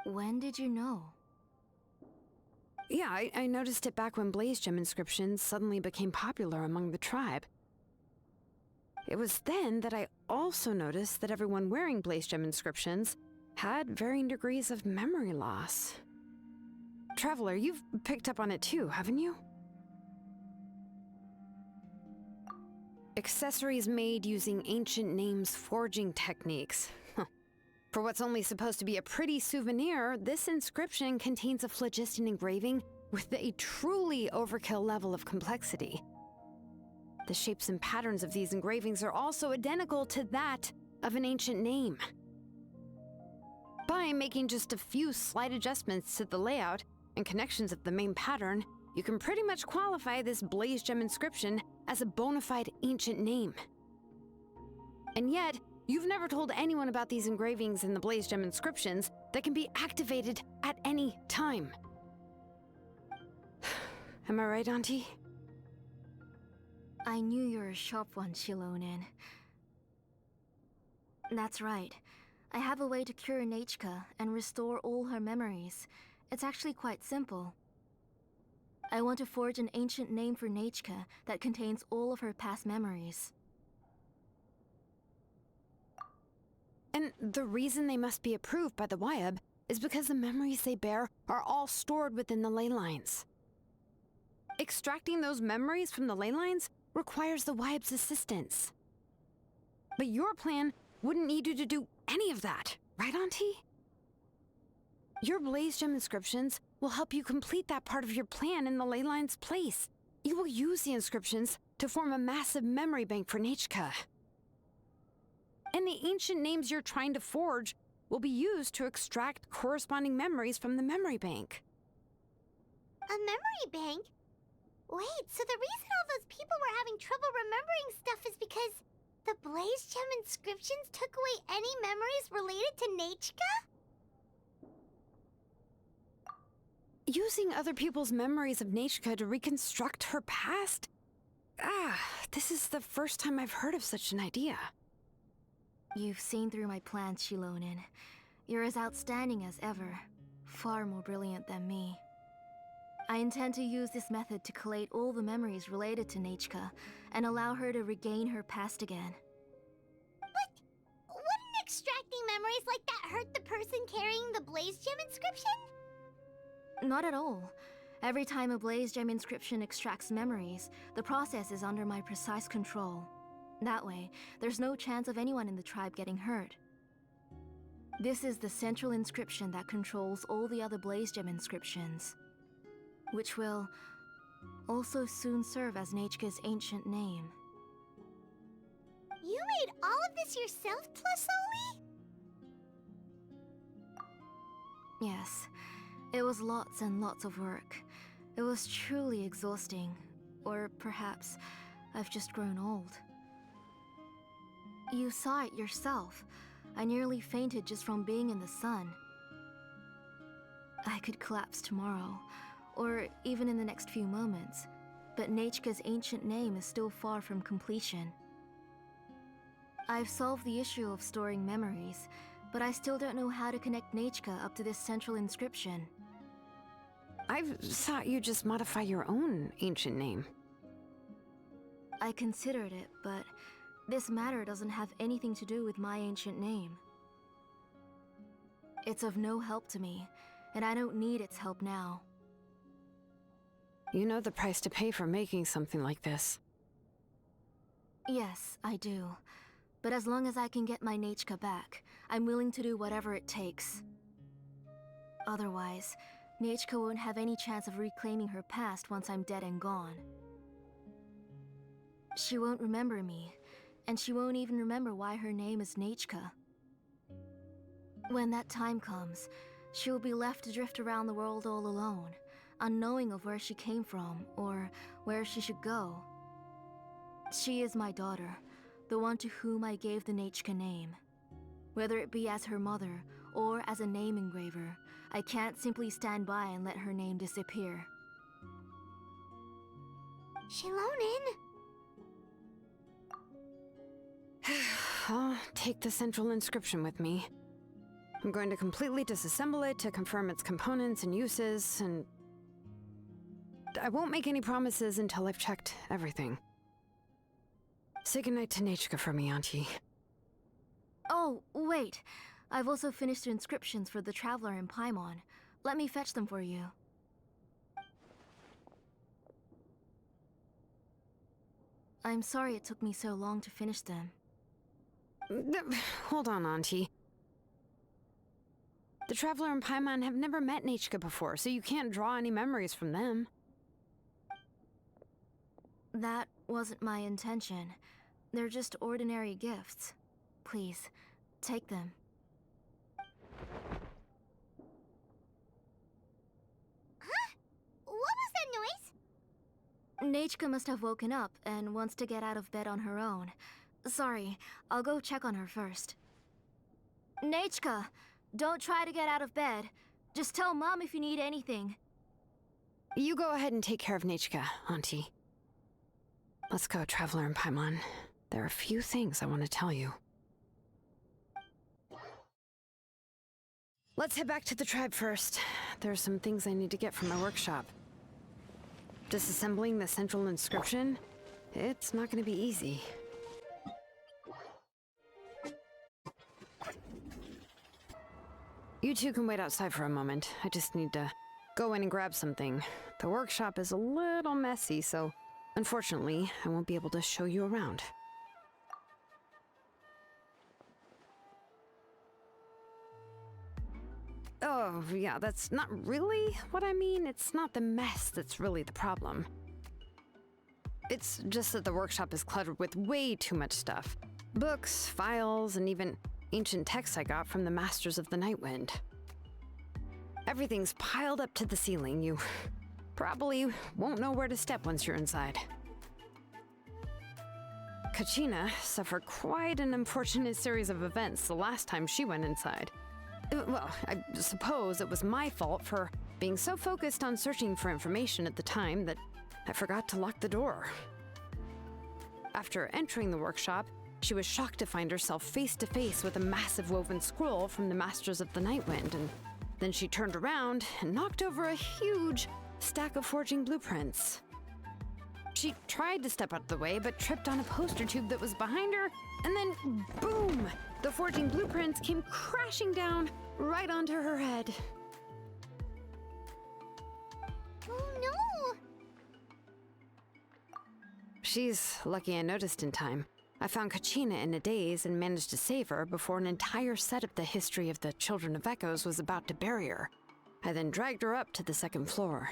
When did you know? Yeah, I noticed it back when blaze gem inscriptions suddenly became popular among the tribe. It was then that I also noticed that everyone wearing blaze gem inscriptions had varying degrees of memory loss. Traveler, you've picked up on it too, haven't you? Accessories made using ancient names forging techniques. For what's only supposed to be a pretty souvenir, this inscription contains a phlogiston engraving with a truly overkill level of complexity. The shapes and patterns of these engravings are also identical to that of an ancient name. By making just a few slight adjustments to the layout and connections of the main pattern, you can pretty much qualify this blaze gem inscription as a bona fide ancient name. And yet, you've never told anyone about these engravings in the blaze gem inscriptions that can be activated at any time. Am I right, Auntie? I knew you were a sharp one, Xilonen. That's right. I have a way to cure Nechka and restore all her memories. It's actually quite simple. I want to forge an ancient name for Nechka that contains all of her past memories. And the reason they must be approved by the Wyab is because the memories they bear are all stored within the ley lines. Extracting those memories from the ley lines requires the Wyab's assistance. But your plan wouldn't need you to do any of that, right, Auntie? Your blaze gem inscriptions will help you complete that part of your plan in the ley line's place. You will use the inscriptions to form a massive memory bank for Nechka. And the ancient names you're trying to forge will be used to extract corresponding memories from the memory bank. A memory bank? Wait, so the reason all those people were having trouble remembering stuff is because the blaze gem inscriptions took away any memories related to Nechka? Using other people's memories of Nechka to reconstruct her past? This is the first time I've heard of such an idea. You've seen through my plans, Xilonen. You're as outstanding as ever. Far more brilliant than me. I intend to use this method to collate all the memories related to Nechka and allow her to regain her past again. But wouldn't extracting memories like that hurt the person carrying the blaze gem inscription? Not at all. Every time a blaze gem inscription extracts memories, the process is under my precise control. That way, there's no chance of anyone in the tribe getting hurt. This is the central inscription that controls all the other blaze gem inscriptions, which will also soon serve as Nechka's ancient name. You made all of this yourself, Tlasoli? Yes, it was lots and lots of work. It was truly exhausting. Or perhaps I've just grown old. You saw it yourself. I nearly fainted just from being in the sun. I could collapse tomorrow, or even in the next few moments, but Nechka's ancient name is still far from completion. I've solved the issue of storing memories, but I still don't know how to connect Nechka up to this central inscription. I thought you'd just modify your own ancient name. I considered it, but this matter doesn't have anything to do with my ancient name. It's of no help to me, and I don't need its help now. You know the price to pay for making something like this. Yes, I do. But as long as I can get my Nechka back, I'm willing to do whatever it takes. Otherwise, Nechka won't have any chance of reclaiming her past once I'm dead and gone. She won't remember me, and she won't even remember why her name is Nechka. When that time comes, she will be left to drift around the world all alone, unknowing of where she came from or where she should go. She is my daughter, the one to whom I gave the Nechka name. Whether it be as her mother or as a name engraver, I can't simply stand by and let her name disappear. Xilonen? I'll take the central inscription with me. I'm going to completely disassemble it to confirm its components and uses, and I won't make any promises until I've checked everything. Say goodnight to Nechka for me, Auntie. Oh, wait. I've also finished the inscriptions for the Traveler in Paimon. Let me fetch them for you. I'm sorry it took me so long to finish them. Hold on, Auntie. The Traveler and Paimon have never met Nechka before, so you can't draw any memories from them. That wasn't my intention. They're just ordinary gifts. Please, take them. Huh? What was that noise? Nechka must have woken up and wants to get out of bed on her own. Sorry, I'll go check on her first. Nechka! Don't try to get out of bed. Just tell Mom if you need anything. You go ahead and take care of Nechka, Auntie. Let's go, Traveler in Paimon. There are a few things I want to tell you. Let's head back to the tribe first. There are some things I need to get from my workshop. Disassembling the central inscription? It's not going to be easy. You two can wait outside for a moment. I just need to go in and grab something. The workshop is a little messy, so unfortunately, I won't be able to show you around. Oh, yeah, that's not really what I mean. It's not the mess that's really the problem. It's just that the workshop is cluttered with way too much stuff. Books, files, and even ancient texts I got from the Masters of the Nightwind. Everything's piled up to the ceiling. You probably won't know where to step once you're inside. Kachina suffered quite an unfortunate series of events the last time she went inside. Well, I suppose it was my fault for being so focused on searching for information at the time that I forgot to lock the door. After entering the workshop, she was shocked to find herself face to face with a massive woven scroll from the Masters of the Nightwind, and then she turned around and knocked over a huge stack of forging blueprints. She tried to step out of the way, but tripped on a poster tube that was behind her, and then boom! The forging blueprints came crashing down right onto her head. Oh no! She's lucky I noticed in time. I found Kachina in a daze and managed to save her before an entire set of the history of the Children of Echoes was about to bury her. I then dragged her up to the second floor.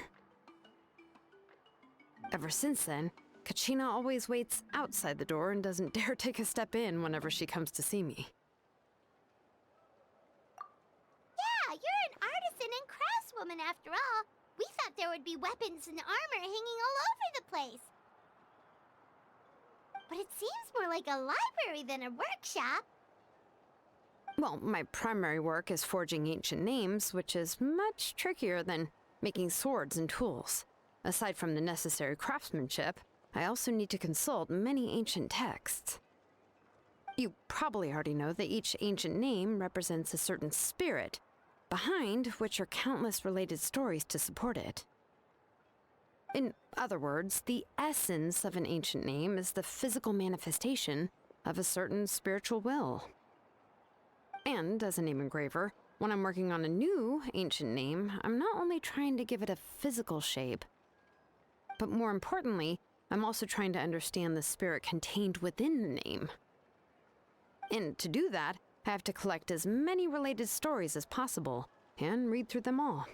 Ever since then, Kachina always waits outside the door and doesn't dare take a step in whenever she comes to see me. Yeah, you're an artisan and craftswoman after all. We thought there would be weapons and armor hanging all over the place. But it seems more like a library than a workshop. Well, my primary work is forging ancient names, which is much trickier than making swords and tools. Aside from the necessary craftsmanship, I also need to consult many ancient texts. You probably already know that each ancient name represents a certain spirit, behind which are countless related stories to support it. In other words, the essence of an ancient name is the physical manifestation of a certain spiritual will. And as a name engraver, when I'm working on a new ancient name, I'm not only trying to give it a physical shape, but more importantly, I'm also trying to understand the spirit contained within the name. And to do that, I have to collect as many related stories as possible and read through them all.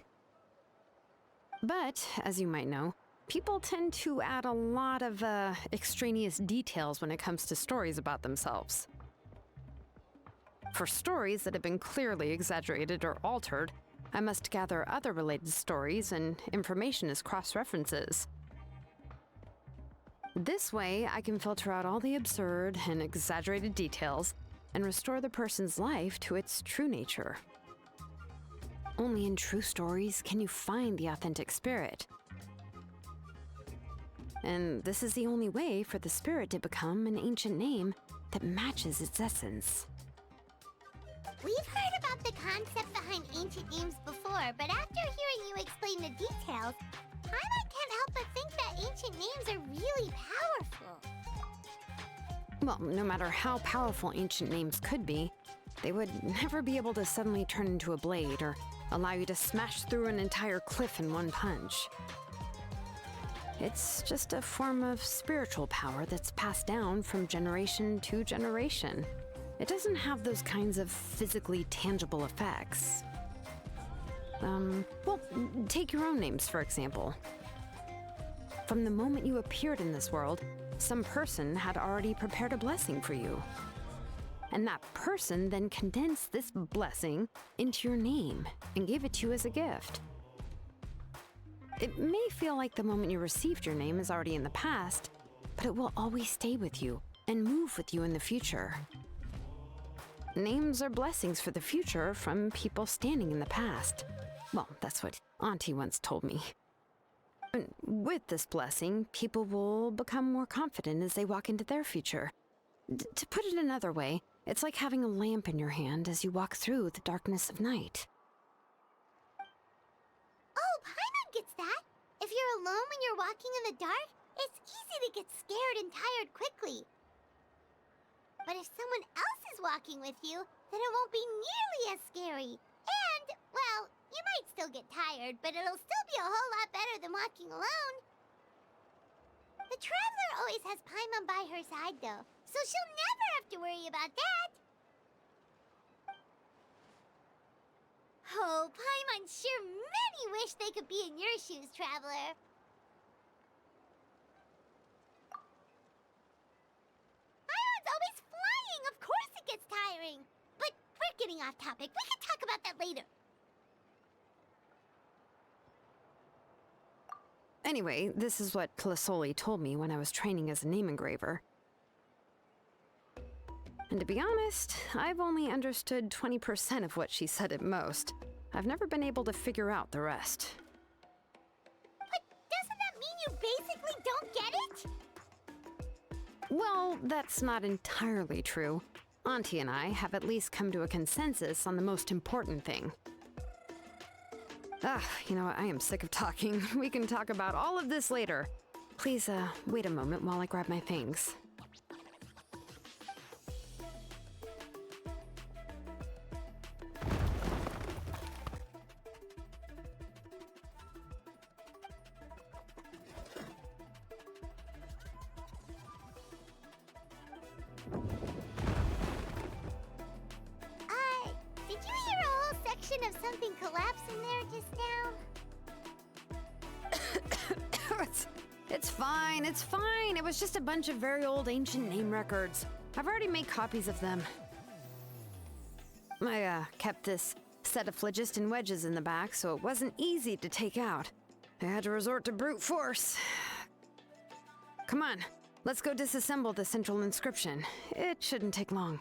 But, as you might know, people tend to add a lot of extraneous details when it comes to stories about themselves. For stories that have been clearly exaggerated or altered, I must gather other related stories and information as cross-references. This way, I can filter out all the absurd and exaggerated details and restore the person's life to its true nature. Only in true stories can you find the authentic spirit. And this is the only way for the spirit to become an ancient name that matches its essence. We've heard about the concept behind ancient names before, but after hearing you explain the details, Paimon can't help but think that ancient names are really powerful. Well, no matter how powerful ancient names could be, they would never be able to suddenly turn into a blade or allow you to smash through an entire cliff in one punch. It's just a form of spiritual power that's passed down from generation to generation. It doesn't have those kinds of physically tangible effects. Well, take your own names, for example. From the moment you appeared in this world, some person had already prepared a blessing for you. And that person then condensed this blessing into your name and gave it to you as a gift. It may feel like the moment you received your name is already in the past, but it will always stay with you and move with you in the future. Names are blessings for the future from people standing in the past. Well, that's what Auntie once told me. And with this blessing, people will become more confident as they walk into their future. To put it another way, it's like having a lamp in your hand as you walk through the darkness of night. Oh, Paimon gets that. If you're alone when you're walking in the dark, it's easy to get scared and tired quickly. But if someone else is walking with you, then it won't be nearly as scary. And, well, you might still get tired, but it'll still be a whole lot better than walking alone. The traveler always has Paimon by her side, though, so she'll never have to worry about that. Oh, Paimon sure many wish they could be in your shoes, traveler. Paimon's always flying, of course it gets tiring. But we're getting off topic. We can talk about that later. Anyway, this is what Clisoli told me when I was training as a name engraver. And to be honest, I've only understood 20% of what she said at most. I've never been able to figure out the rest. But doesn't that mean you basically don't get it? Well, that's not entirely true. Auntie and I have at least come to a consensus on the most important thing. You know what? I am sick of talking. We can talk about all of this later. Please, wait a moment while I grab my things. Did you hear a whole section of something collapse in there just now? It's fine, it's fine. It was just a bunch of very old ancient name records. I've already made copies of them. I kept this set of phlogiston wedges in the back, so it wasn't easy to take out. I had to resort to brute force. Come on, let's go disassemble the central inscription. It shouldn't take long.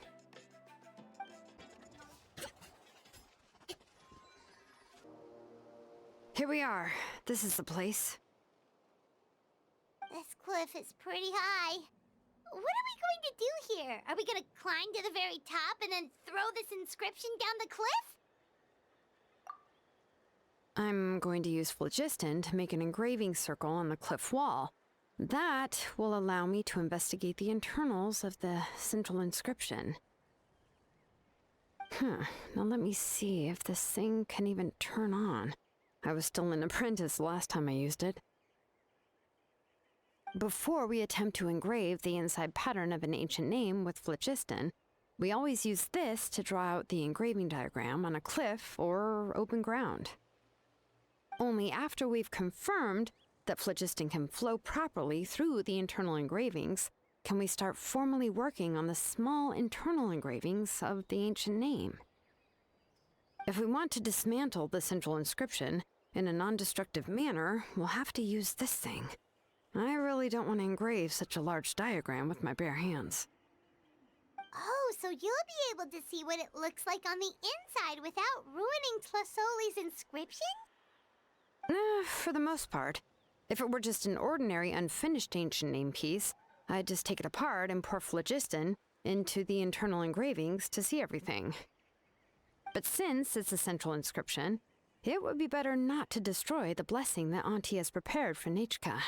Here we are. This is the place. This cliff is pretty high. What are we going to do here? Are we going to climb to the very top and then throw this inscription down the cliff? I'm going to use phlogiston to make an engraving circle on the cliff wall. That will allow me to investigate the internals of the central inscription. Now let me see if this thing can even turn on. I was still an apprentice last time I used it. Before we attempt to engrave the inside pattern of an ancient name with phlogiston, we always use this to draw out the engraving diagram on a cliff or open ground. Only after we've confirmed that phlogiston can flow properly through the internal engravings can we start formally working on the small internal engravings of the ancient name. If we want to dismantle the central inscription in a non-destructive manner, we'll have to use this thing. I really don't want to engrave such a large diagram with my bare hands. Oh, so you'll be able to see what it looks like on the inside without ruining Tlasoli's inscription? For the most part. If it were just an ordinary unfinished ancient name piece, I'd just take it apart and pour phlogiston into the internal engravings to see everything. But since it's a central inscription, it would be better not to destroy the blessing that Auntie has prepared for Nechka.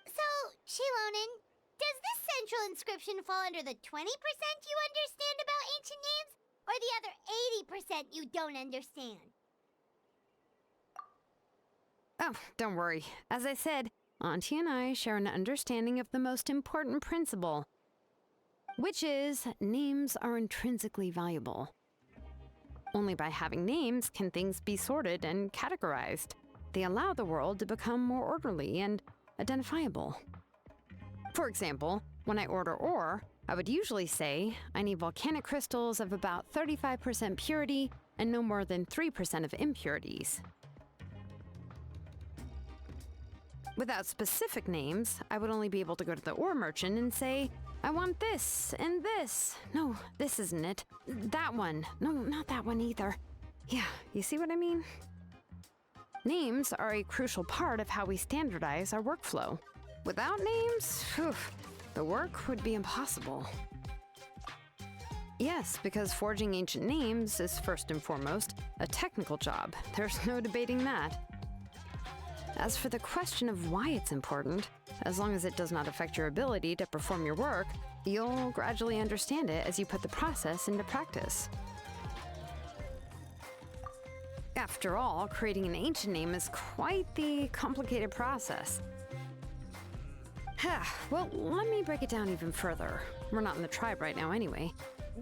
So, Xilonen, does this central inscription fall under the 20% you understand about ancient names, or the other 80% you don't understand? Oh, don't worry. As I said, Auntie and I share an understanding of the most important principle, which is names are intrinsically valuable. Only by having names can things be sorted and categorized. They allow the world to become more orderly and identifiable. For example, when I order ore, I would usually say I need volcanic crystals of about 35% purity and no more than 3% of impurities. Without specific names, I would only be able to go to the ore merchant and say, I want this and this. No, this isn't it. That one. No, not that one either. Yeah, you see what I mean? Names are a crucial part of how we standardize our workflow. Without names, the work would be impossible. Yes, because forging ancient names is first and foremost a technical job. There's no debating that. As for the question of why it's important, as long as it does not affect your ability to perform your work, you'll gradually understand it as you put the process into practice. After all, creating an ancient name is quite the complicated process. Well, let me break it down even further. We're not in the tribe right now anyway.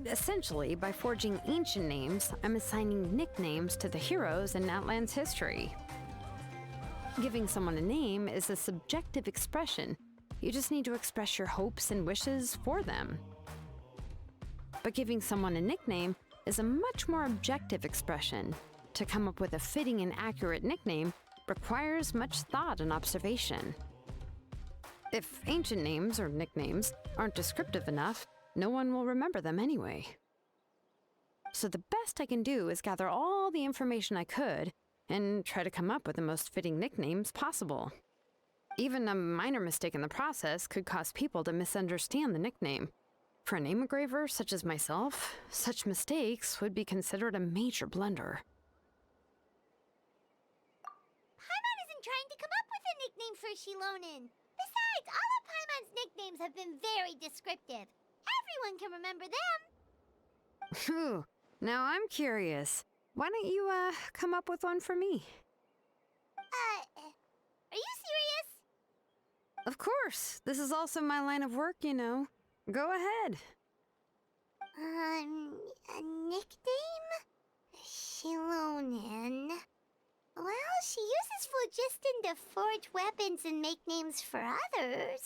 Essentially, by forging ancient names, I'm assigning nicknames to the heroes in Natlan's history. Giving someone a name is a subjective expression. You just need to express your hopes and wishes for them. But giving someone a nickname is a much more objective expression. To come up with a fitting and accurate nickname requires much thought and observation. If ancient names or nicknames aren't descriptive enough, no one will remember them anyway. So the best I can do is gather all the information I could and try to come up with the most fitting nicknames possible. Even a minor mistake in the process could cause people to misunderstand the nickname. For a name engraver such as myself, such mistakes would be considered a major blunder. Paimon isn't trying to come up with a nickname for Xilonen. Besides, all of Paimon's nicknames have been very descriptive. Everyone can remember them. Phew, now I'm curious. Why don't you, come up with one for me? Are you serious? Of course. This is also my line of work, you know. Go ahead. A nickname? Xilonen. Well, she uses phlogiston to forge weapons and make names for others.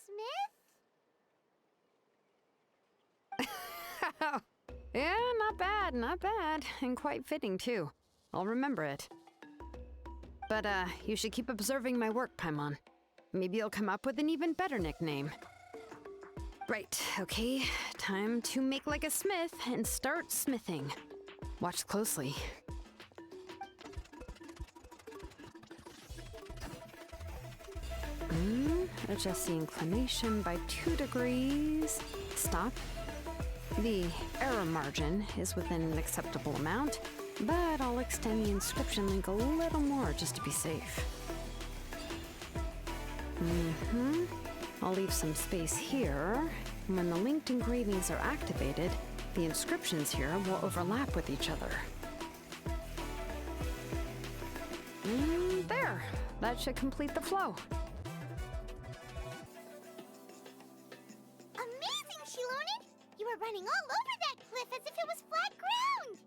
Smith? Yeah, not bad, and quite fitting too. I'll remember it. But, you should keep observing my work, Paimon. Maybe you'll come up with an even better nickname. Right, okay. Time to make like a smith and start smithing. Watch closely. Adjust the inclination by 2 degrees. Stop. The error margin is within an acceptable amount, but I'll extend the inscription link a little more just to be safe. I'll leave some space here. When the linked engravings are activated, the inscriptions here will overlap with each other. There! That should complete the flow. Amazing, Xilonen! You were running all over that cliff as if it was flat ground!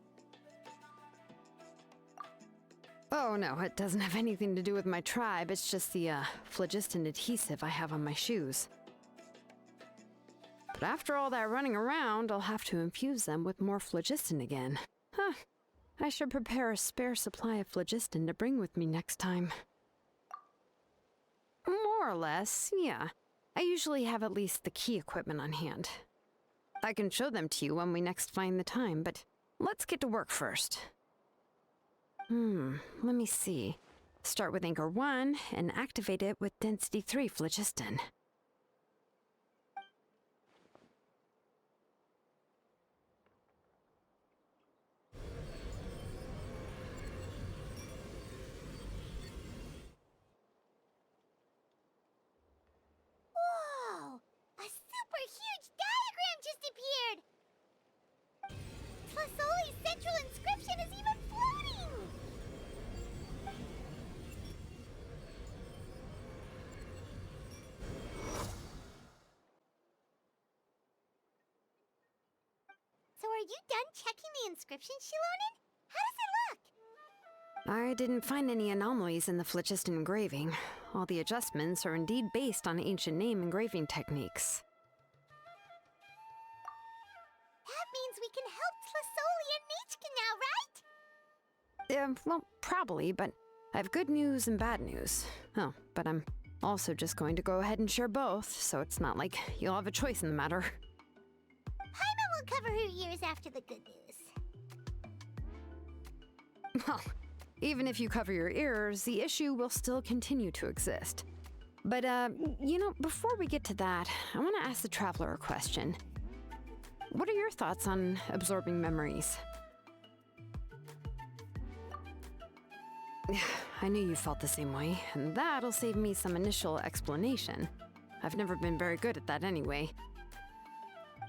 Oh no, it doesn't have anything to do with my tribe. It's just the phlogiston adhesive I have on my shoes. But after all that running around, I'll have to infuse them with more phlogiston again. Huh. I should prepare a spare supply of phlogiston to bring with me next time. More or less, yeah. I usually have at least the key equipment on hand. I can show them to you when we next find the time, but let's get to work first. Let me see. Start with anchor 1 and activate it with density 3 phlogiston. Whoa! A super huge diagram just appeared! Tlasoli's central inscription is even floating! So are you done checking the inscription, Xilonen? How does it look? I didn't find any anomalies in the phlogiston engraving. All the adjustments are indeed based on ancient name engraving techniques. That means we can help Tlasoli and Nichka now, right? Well, probably, but I have good news and bad news. Oh, but I'm also just going to go ahead and share both, so it's not like you'll have a choice in the matter. Paimon will cover her ears after the good news. Well, even if you cover your ears, the issue will still continue to exist. But, before we get to that, I want to ask the traveler a question. What are your thoughts on absorbing memories? I knew you felt the same way, and that'll save me some initial explanation. I've never been very good at that anyway.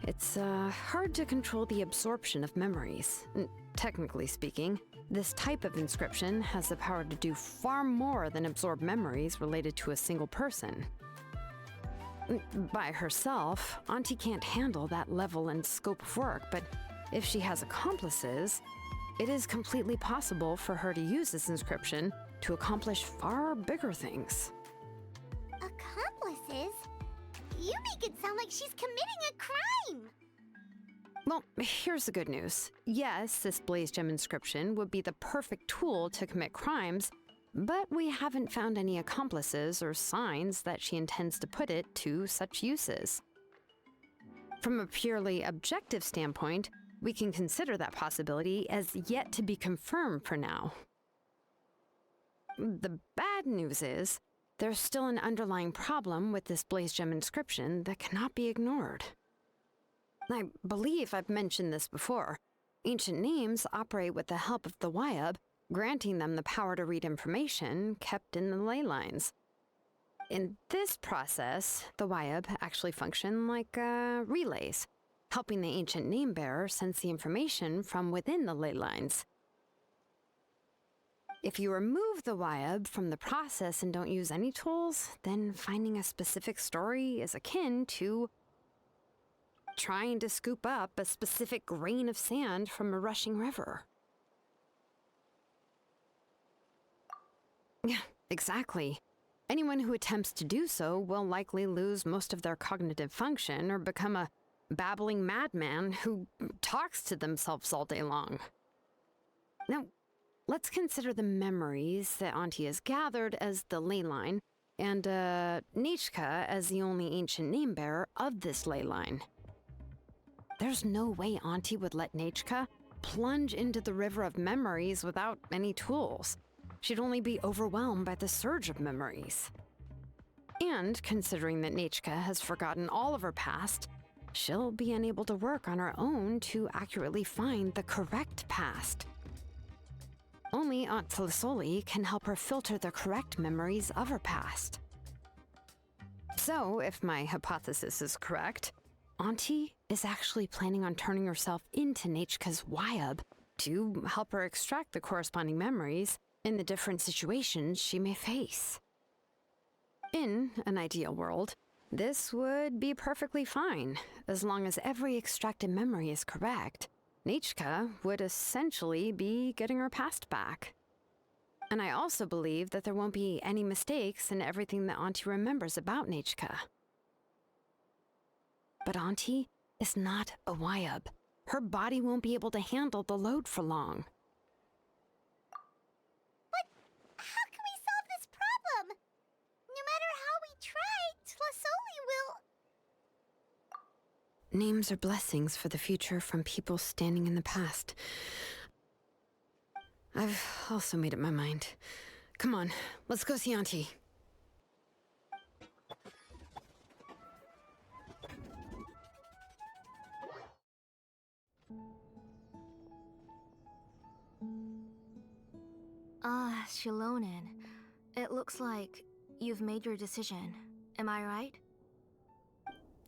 It's hard to control the absorption of memories. Technically speaking, this type of inscription has the power to do far more than absorb memories related to a single person. By herself, Auntie can't handle that level and scope of work, but if she has accomplices, it is completely possible for her to use this inscription to accomplish far bigger things. Accomplices? You make it sound like she's committing a crime! Well, here's the good news. Yes, this blaze gem inscription would be the perfect tool to commit crimes, but we haven't found any accomplices or signs that she intends to put it to such uses. From a purely objective standpoint, we can consider that possibility as yet to be confirmed for now. The bad news is, there's still an underlying problem with this blaze gem inscription that cannot be ignored. I believe I've mentioned this before. Ancient names operate with the help of the Wyab, granting them the power to read information kept in the ley lines. In this process, the Wyab actually function like relays, helping the ancient name bearer sense the information from within the ley lines. If you remove the Wyab from the process and don't use any tools, then finding a specific story is akin to trying to scoop up a specific grain of sand from a rushing river. Yeah, exactly. Anyone who attempts to do so will likely lose most of their cognitive function or become a babbling madman who talks to themselves all day long. Now, let's consider the memories that Auntie has gathered as the ley line and Nichka as the only ancient name bearer of this ley line. There's no way Auntie would let Nichka plunge into the river of memories without any tools. She'd only be overwhelmed by the surge of memories. And considering that Nichka has forgotten all of her past, she'll be unable to work on her own to accurately find the correct past. Only Aunt Tlisoli can help her filter the correct memories of her past. So, if my hypothesis is correct, Auntie is actually planning on turning herself into Nichka's Wyab to help her extract the corresponding memories in the different situations she may face. In an ideal world, this would be perfectly fine, as long as every extracted memory is correct. Nichka would essentially be getting her past back. And I also believe that there won't be any mistakes in everything that Auntie remembers about Nichka. But Auntie is not a Wyab. Her body won't be able to handle the load for long. But how can we solve this problem? No matter how we try, Tlasoli will... Names are blessings for the future from people standing in the past. I've also made up my mind. Come on, let's go see Auntie. Ah, Xilonen. It looks like you've made your decision. Am I right?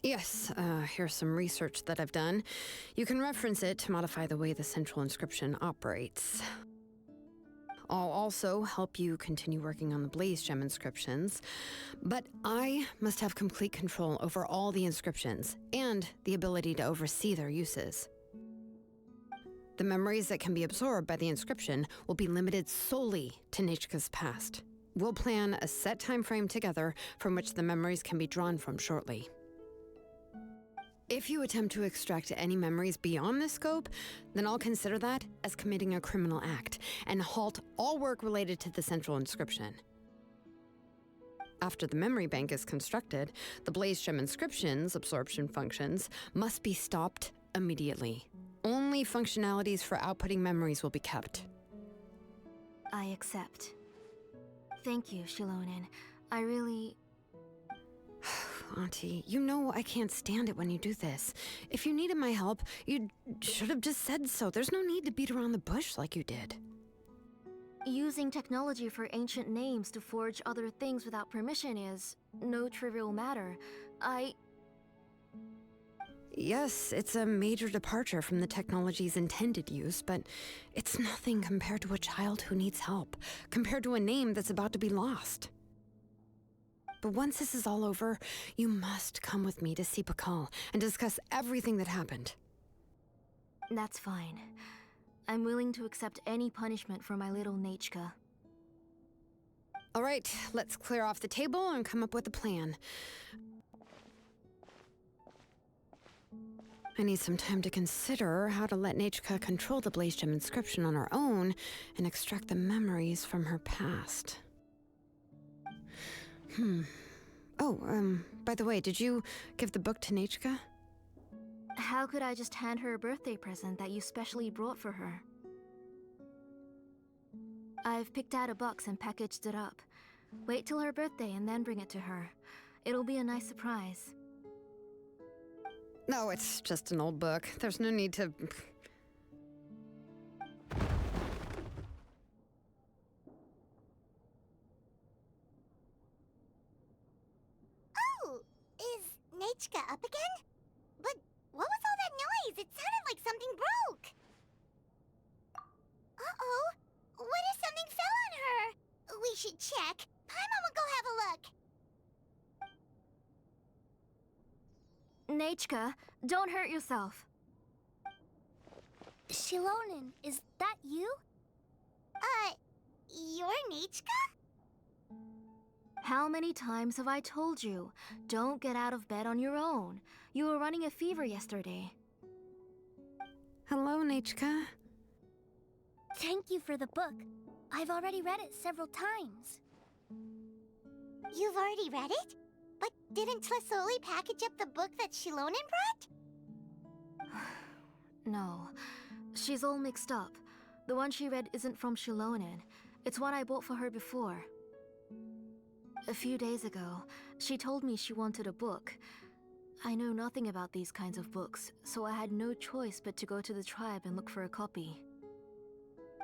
Yes, here's some research that I've done. You can reference it to modify the way the central inscription operates. I'll also help you continue working on the Blaze Gem inscriptions, but I must have complete control over all the inscriptions and the ability to oversee their uses. The memories that can be absorbed by the inscription will be limited solely to Nichka's past. We'll plan a set time frame together from which the memories can be drawn from shortly. If you attempt to extract any memories beyond this scope, then I'll consider that as committing a criminal act and halt all work related to the central inscription. After the memory bank is constructed, the Blaze Gem inscription's absorption functions must be stopped immediately. Only functionalities for outputting memories will be kept. I accept. Thank you, Xilonen. I really... Auntie, you know I can't stand it when you do this. If you needed my help, you should have just said so. There's no need to beat around the bush like you did. Using technology for ancient names to forge other things without permission is no trivial matter. Yes, it's a major departure from the technology's intended use, but it's nothing compared to a child who needs help, compared to a name that's about to be lost. But once this is all over, you must come with me to see Pakal and discuss everything that happened. That's fine. I'm willing to accept any punishment for my little Nichka. All right, let's clear off the table and come up with a plan. I need some time to consider how to let Nichka control the Blaze Gem inscription on her own and extract the memories from her past. Oh, by the way, did you give the book to Nichka? How could I just hand her a birthday present that you specially brought for her? I've picked out a box and packaged it up. Wait till her birthday and then bring it to her. It'll be a nice surprise. No, it's just an old book. There's no need to... Oh, is Nichka up again? But what was all that noise? It sounded like something broke. Uh-oh. What if something fell on her? We should check. Paimon will go have a look. Nichka, don't hurt yourself. Xilonen, is that you? You're Nichka? How many times have I told you? Don't get out of bed on your own. You were running a fever yesterday. Hello, Nichka. Thank you for the book. I've already read it several times. You've already read it? But didn't Tlasoli package up the book that Xilonen brought? No, she's all mixed up. The one she read isn't from Xilonen. It's one I bought for her before. A few days ago, she told me she wanted a book. I know nothing about these kinds of books, so I had no choice but to go to the tribe and look for a copy.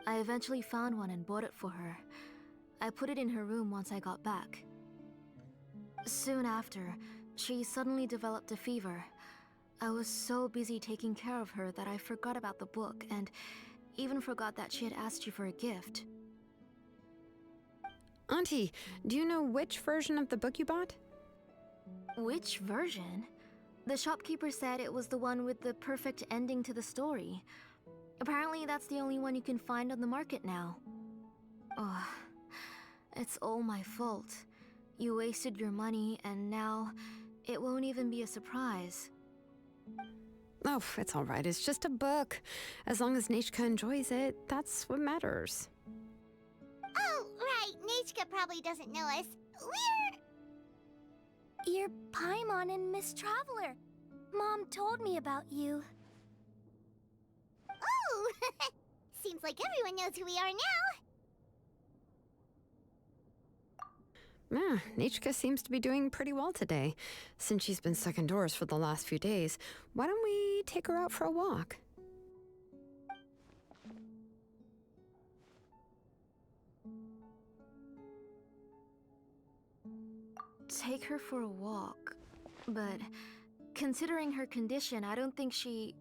I eventually found one and bought it for her. I put it in her room once I got back. Soon after, she suddenly developed a fever. I was so busy taking care of her that I forgot about the book and even forgot that she had asked you for a gift. Auntie, do you know which version of the book you bought? Which version? The shopkeeper said it was the one with the perfect ending to the story. Apparently that's the only one you can find on the market now. Ugh, it's all my fault. You wasted your money and now it won't even be a surprise. Oh, it's all right. It's just a book. As long as Nechka enjoys it, that's what matters. Oh, right. Nechka probably doesn't know us. You're Paimon and Miss Traveler. Mom told me about you. Oh! Seems like everyone knows who we are now. Nechka seems to be doing pretty well today. Since she's been stuck indoors for the last few days, why don't we take her out for a walk? Take her for a walk. But considering her condition, I don't think she...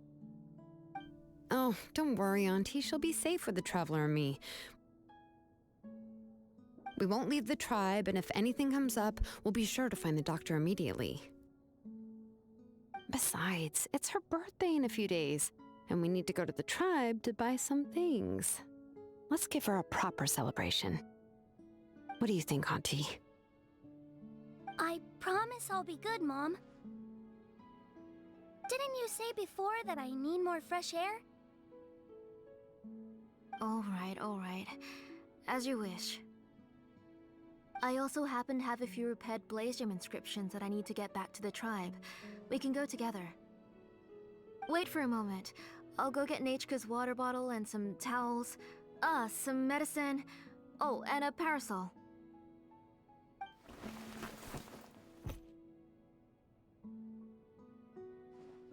Oh, don't worry, Auntie. She'll be safe with the Traveler and me. We won't leave the tribe, and if anything comes up, we'll be sure to find the doctor immediately. Besides, it's her birthday in a few days, and we need to go to the tribe to buy some things. Let's give her a proper celebration. What do you think, Auntie? I promise I'll be good, Mom. Didn't you say before that I need more fresh air? All right. As you wish. I also happen to have a few repaired blaze gem inscriptions that I need to get back to the tribe. We can go together. Wait for a moment. I'll go get Nechka's water bottle and some towels. Some medicine. Oh, and a parasol.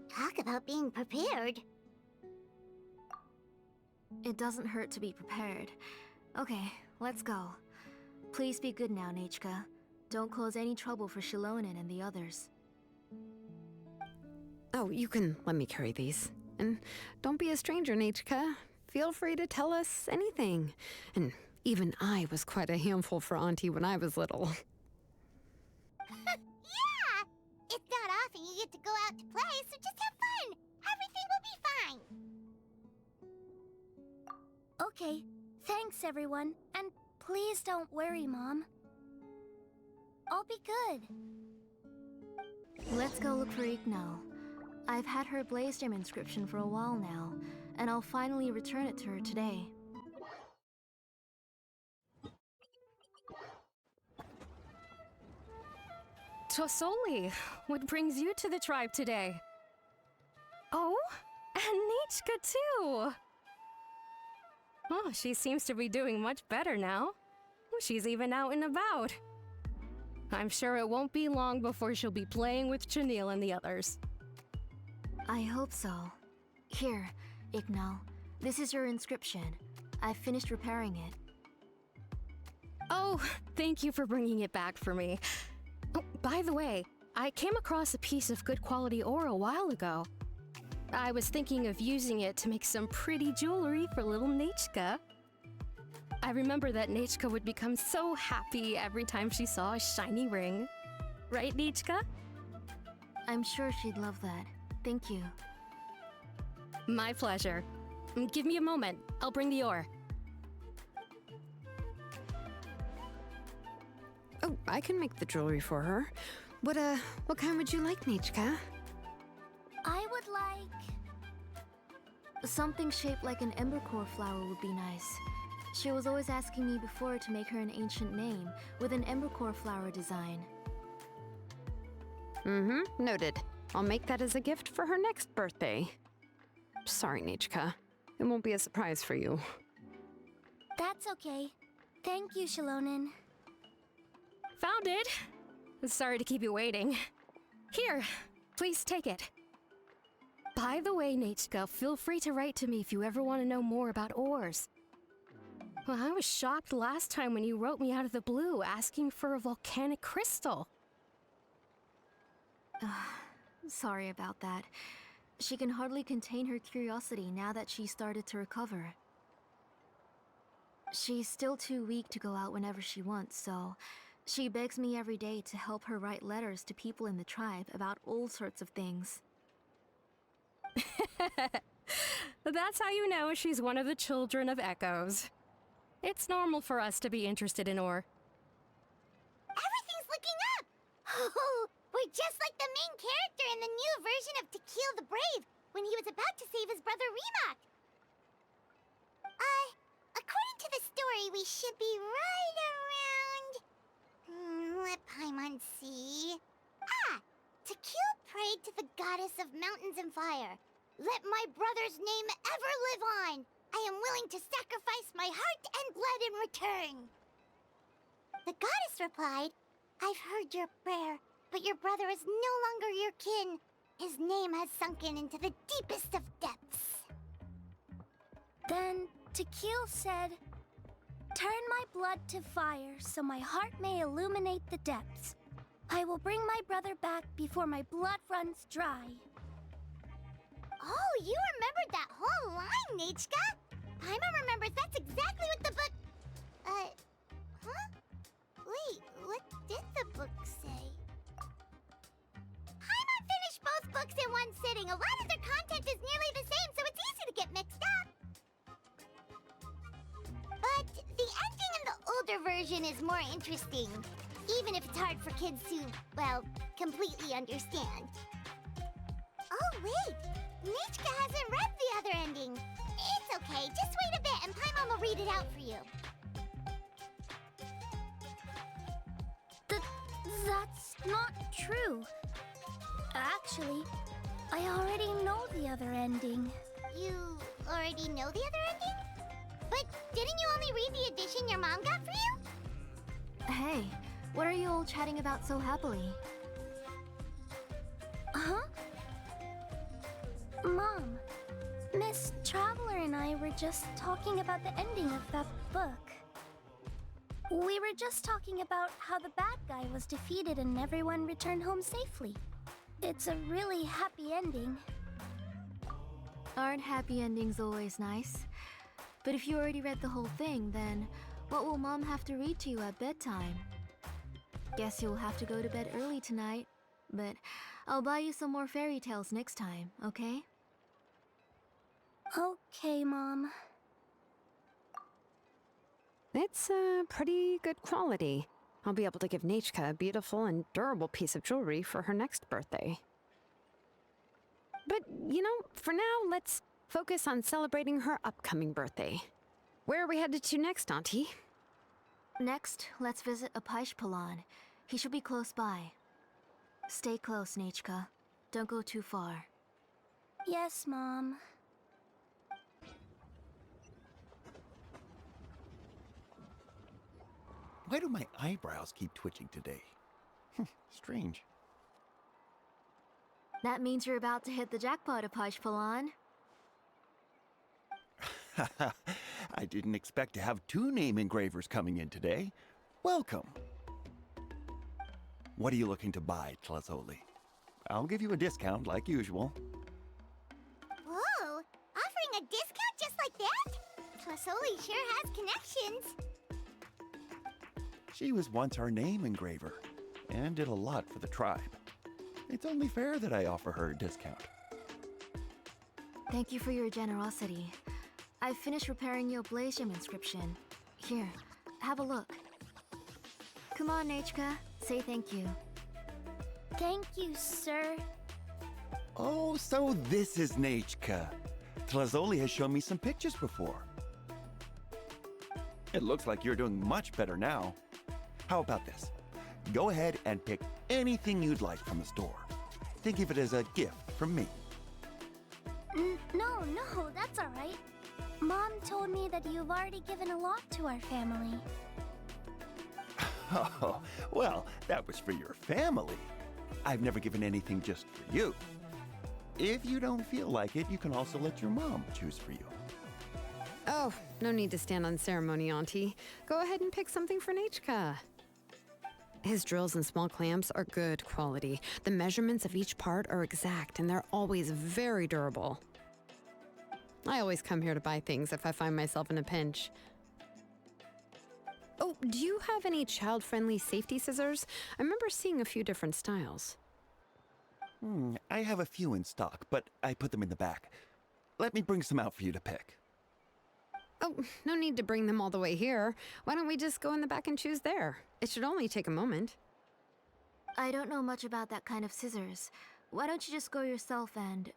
Talk about being prepared. It doesn't hurt to be prepared. Okay, let's go. Please be good now, Nechka. Don't cause any trouble for Xilonen and the others. Oh, you can let me carry these. And don't be a stranger, Nechka. Feel free to tell us anything. And even I was quite a handful for Auntie when I was little. Yeah! It's not often you get to go out to play, so just have fun! Everything will be fine! Okay, thanks everyone, and please don't worry, Mom. I'll be good. Let's go look for Ignal. I've had her blaze gem inscription for a while now, and I'll finally return it to her today. Tosoli, what brings you to the tribe today? Oh, and Nechka too! Oh, she seems to be doing much better now. She's even out and about. I'm sure it won't be long before she'll be playing with Janelle and the others. I hope so. Here, Ignal. This is your inscription. I've finished repairing it. Oh, thank you for bringing it back for me. Oh, by the way, I came across a piece of good quality ore a while ago. I was thinking of using it to make some pretty jewelry for little Nechka. I remember that Nechka would become so happy every time she saw a shiny ring. Right, Nechka? I'm sure she'd love that. Thank you. My pleasure. Give me a moment. I'll bring the ore. Oh, I can make the jewelry for her. What kind would you like, Nechka? I would like... Something shaped like an embercore flower would be nice. She was always asking me before to make her an ancient name with an embercore flower design. Noted. I'll make that as a gift for her next birthday. Sorry, Nichka. It won't be a surprise for you. That's okay. Thank you, Xilonen. Found it! Sorry to keep you waiting. Here, please take it. By the way, Nichka, feel free to write to me if you ever want to know more about ores. Well, I was shocked last time when you wrote me out of the blue asking for a volcanic crystal. Sorry about that. She can hardly contain her curiosity now that she started to recover. She's still too weak to go out whenever she wants, so she begs me every day to help her write letters to people in the tribe about all sorts of things. That's how you know she's one of the children of echoes. It's normal for us to be interested in ore. Everything's looking up! Oh, we're just like the main character in the new version of To Kill the Brave, when he was about to save his brother Rimac. According to the story, we should be right around... let Paimon see... To Kill prayed to the goddess of mountains and fire. Let my brother's name ever live on! I am willing to sacrifice my heart and blood in return. The goddess replied, I've heard your prayer, but your brother is no longer your kin. His name has sunken into the deepest of depths. Then Tequil said, turn my blood to fire so my heart may illuminate the depths. I will bring my brother back before my blood runs dry. Oh, you remembered that whole line, Nichka! Paimon remembers that's exactly what the book... Wait, what did the book say? Paimon finished both books in one sitting. A lot of their content is nearly the same, so it's easy to get mixed up. But the ending in the older version is more interesting, even if it's hard for kids to, well, completely understand. Oh, wait! Nichka hasn't read the other ending. It's okay, just wait a bit and Paimon will read it out for you. That's not true. Actually, I already know the other ending. You already know the other ending? But didn't you only read the edition your mom got for you? Hey, what are you all chatting about so happily? Huh? Mom, Miss Traveler and I were just talking about the ending of that book. We were just talking about how the bad guy was defeated and everyone returned home safely. It's a really happy ending. Aren't happy endings always nice? But if you already read the whole thing, then what will Mom have to read to you at bedtime? Guess you'll have to go to bed early tonight, but I'll buy you some more fairy tales next time, okay? Okay, Mom. It's pretty good quality. I'll be able to give Nichka a beautiful and durable piece of jewelry for her next birthday. But, you know, for now, let's focus on celebrating her upcoming birthday. Where are we headed to next, Auntie? Next, let's visit Apishpalan. He should be close by. Stay close, Nichka. Don't go too far. Yes, Mom. Why do my eyebrows keep twitching today? Strange. That means you're about to hit the jackpot, Apishpalan. I didn't expect to have 2 name engravers coming in today. Welcome. What are you looking to buy, Tlazoli? I'll give you a discount like usual. Whoa! Offering a discount just like that? Tlasoli sure has connections. She was once our name engraver and did a lot for the tribe. It's only fair that I offer her a discount. Thank you for your generosity. I've finished repairing your Blasium inscription. Here, have a look. Come on, Nichka. Say thank you. Thank you, sir. Oh, so this is Nachka. Tlazoli has shown me some pictures before. It looks like you're doing much better now. How about this? Go ahead and pick anything you'd like from the store. Think of it as a gift from me. No, that's all right. Mom told me that you've already given a lot to our family. Oh, well, that was for your family. I've never given anything just for you. If you don't feel like it, you can also let your mom choose for you. Oh, no need to stand on ceremony, Auntie. Go ahead and pick something for Nechka. His drills and small clamps are good quality. The measurements of each part are exact, and they're always very durable. I always come here to buy things if I find myself in a pinch. Oh, do you have any child-friendly safety scissors? I remember seeing a few different styles. I have a few in stock, but I put them in the back. Let me bring some out for you to pick. Oh, no need to bring them all the way here. Why don't we just go in the back and choose there? It should only take a moment. I don't know much about that kind of scissors. Why don't you just go yourself and...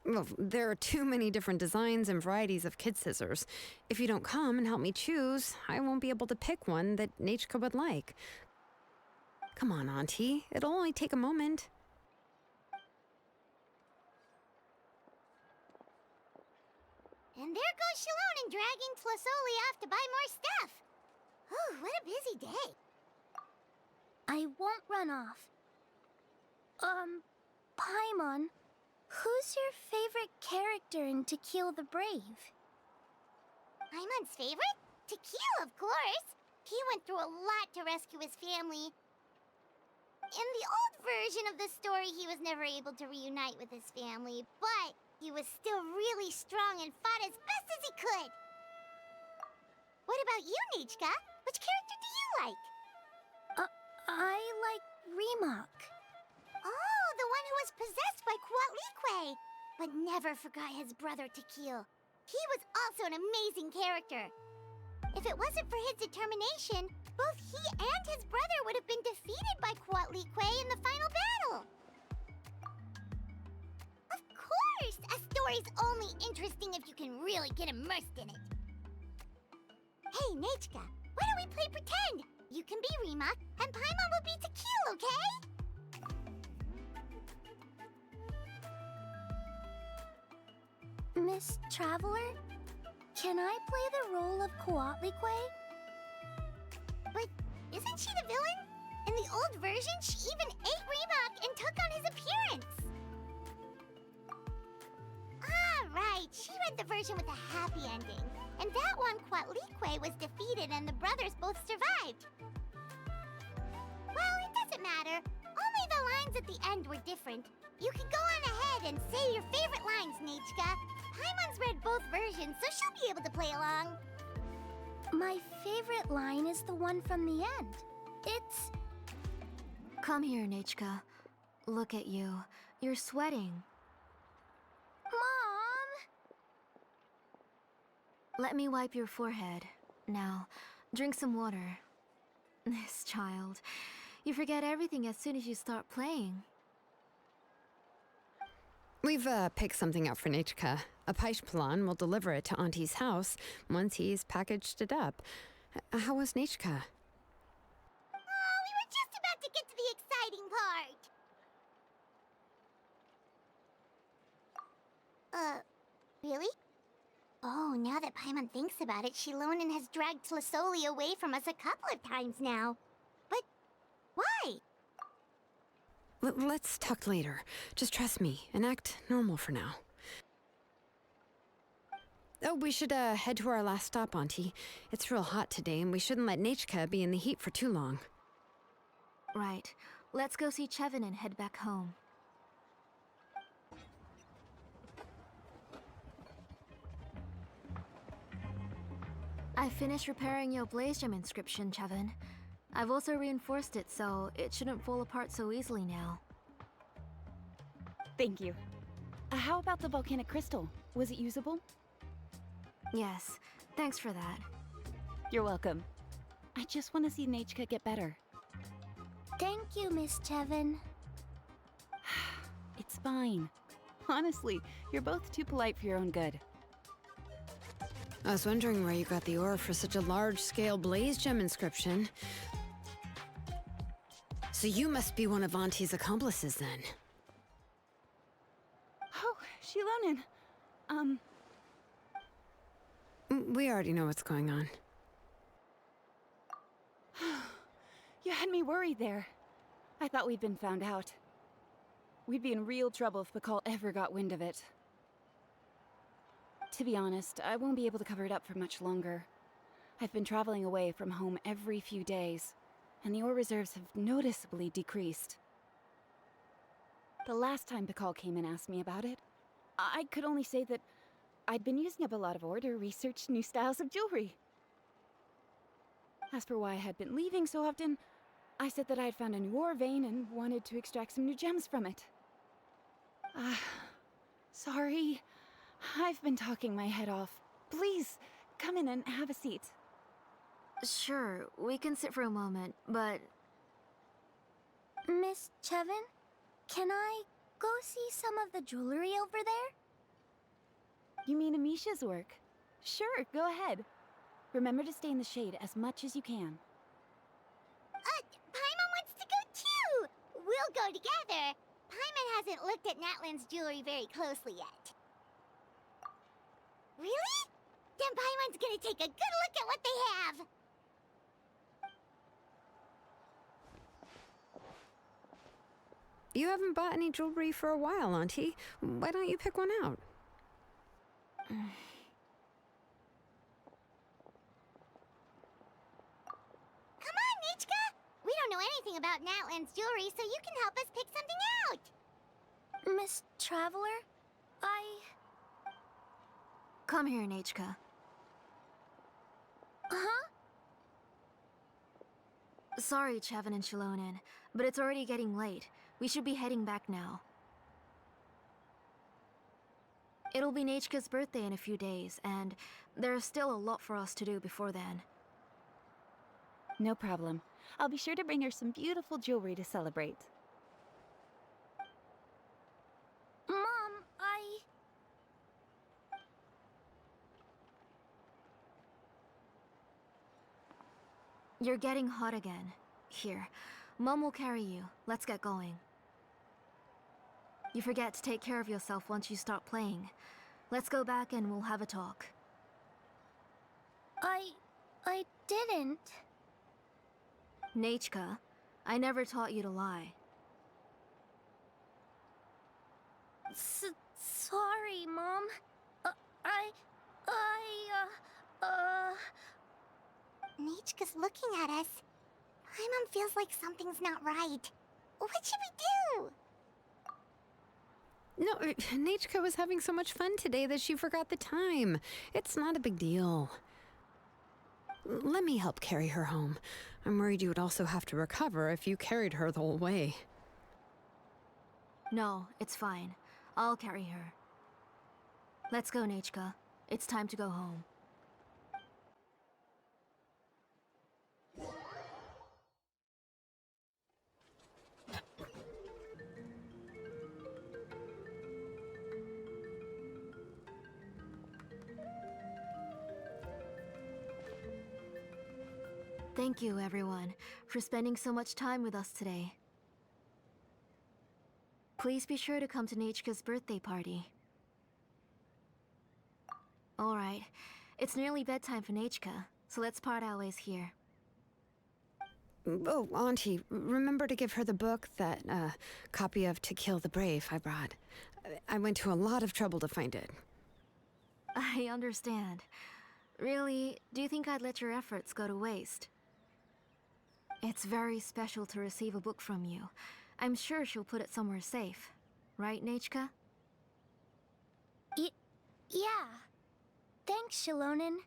Well, there are too many different designs and varieties of kid scissors. If you don't come and help me choose, I won't be able to pick one that Nechka would like. Come on, Auntie. It'll only take a moment. And there goes Xilonen dragging Tlasoli off to buy more stuff. Oh, what a busy day. I won't run off. Paimon, who's your favorite character in To Kill the Brave? Paimon's favorite? To Kill, of course. He went through a lot to rescue his family. In the old version of the story, he was never able to reunite with his family, but he was still really strong and fought as best as he could. What about you, Nechka? Which character do you like? I like Remak. Oh, the one who was possessed by Kuatlique, but never forgot his brother Tequil. He was also an amazing character. If it wasn't for his determination, both he and his brother would have been defeated by Kuatlique in the final battle. Of course! A story's only interesting if you can really get immersed in it. Hey, Nechka, why don't we play pretend? You can be Remak, and Paimon will be Tequil, okay? Miss Traveler, can I play the role of Kuatlique? But isn't she the villain? In the old version, she even ate Remak and took on his appearance. Ah, right. She read the version with a happy ending. And that one, Kuatlique was defeated and the brothers both survived. Well, it doesn't matter. Only the lines at the end were different. You can go on ahead and say your favorite lines, Nechka. Paimon's read both versions, so she'll be able to play along. My favorite line is the one from the end. It's... Come here, Nechka. Look at you. You're sweating. Mom! Let me wipe your forehead. Now, drink some water. This child. You forget everything as soon as you start playing. We've picked something out for Nechka. A Paishpalan will deliver it to Auntie's house once he's packaged it up. How was Nechka? Oh, we were just about to get to the exciting part. Really? Oh, now that Paimon thinks about it, Xilonen has dragged Tlasoli away from us a couple of times now. But why? Let's talk later. Just trust me and act normal for now. Oh, we should head to our last stop, Auntie. It's real hot today, and we shouldn't let Nechka be in the heat for too long. Right. Let's go see Chevin and head back home. I finished repairing your blaze gem inscription, Chevin. I've also reinforced it, so it shouldn't fall apart so easily now. Thank you. How about the volcanic crystal? Was it usable? Yes, thanks for that. You're welcome. I just want to see Nechka get better. Thank you, Miss Chevin. It's fine. Honestly, you're both too polite for your own good. I was wondering where you got the ore for such a large-scale blaze gem inscription. So you must be one of Auntie's accomplices, then. Oh, xilonen. We already know what's going on. You had me worried there. I thought we'd been found out. We'd be in real trouble if Pakal ever got wind of it. To be honest, I won't be able to cover it up for much longer. I've been traveling away from home every few days, and the ore reserves have noticeably decreased. The last time Pakal came and asked me about it, I could only say that I'd been using up a lot of ore to research new styles of jewelry. As for why I had been leaving so often, I said that I had found a new ore vein and wanted to extract some new gems from it. Sorry. I've been talking my head off. Please, come in and have a seat. Sure, we can sit for a moment, but... Miss Chevin, can I go see some of the jewelry over there? You mean Amisha's work? Sure, go ahead. Remember to stay in the shade as much as you can. Paimon wants to go too! We'll go together. Paimon hasn't looked at Natlan's jewelry very closely yet. Really? Then Paimon's gonna take a good look at what they have! You haven't bought any jewelry for a while, Auntie. Why don't you pick one out? Come on, Nichka! We don't know anything about Natlan's jewelry, so you can help us pick something out! Miss Traveler, Come here, Nechka. Huh? Sorry, Chevin and Xilonen, but it's already getting late. We should be heading back now. It'll be Nechka's birthday in a few days, and there's still a lot for us to do before then. No problem. I'll be sure to bring her some beautiful jewelry to celebrate. Mom, You're getting hot again. Here, Mom will carry you. Let's get going. You forget to take care of yourself once you start playing. Let's go back and we'll have a talk. I didn't. Nechka, I never taught you to lie. Sorry, Mom. Nichka's looking at us. Paimon feels like something's not right. What should we do? No, Nechka was having so much fun today that she forgot the time. It's not a big deal. Let me help carry her home. I'm worried you would also have to recover if you carried her the whole way. No, it's fine. I'll carry her. Let's go, Nechka. It's time to go home. Thank you, everyone, for spending so much time with us today. Please be sure to come to Nechka's birthday party. Alright, it's nearly bedtime for Nechka, so let's part our ways here. Oh, Auntie, remember to give her the book, that copy of To Kill the Brave I brought. I went to a lot of trouble to find it. I understand. Really, do you think I'd let your efforts go to waste? It's very special to receive a book from you. I'm sure she'll put it somewhere safe. Right, Nechka? Yeah. Thanks, Xilonen.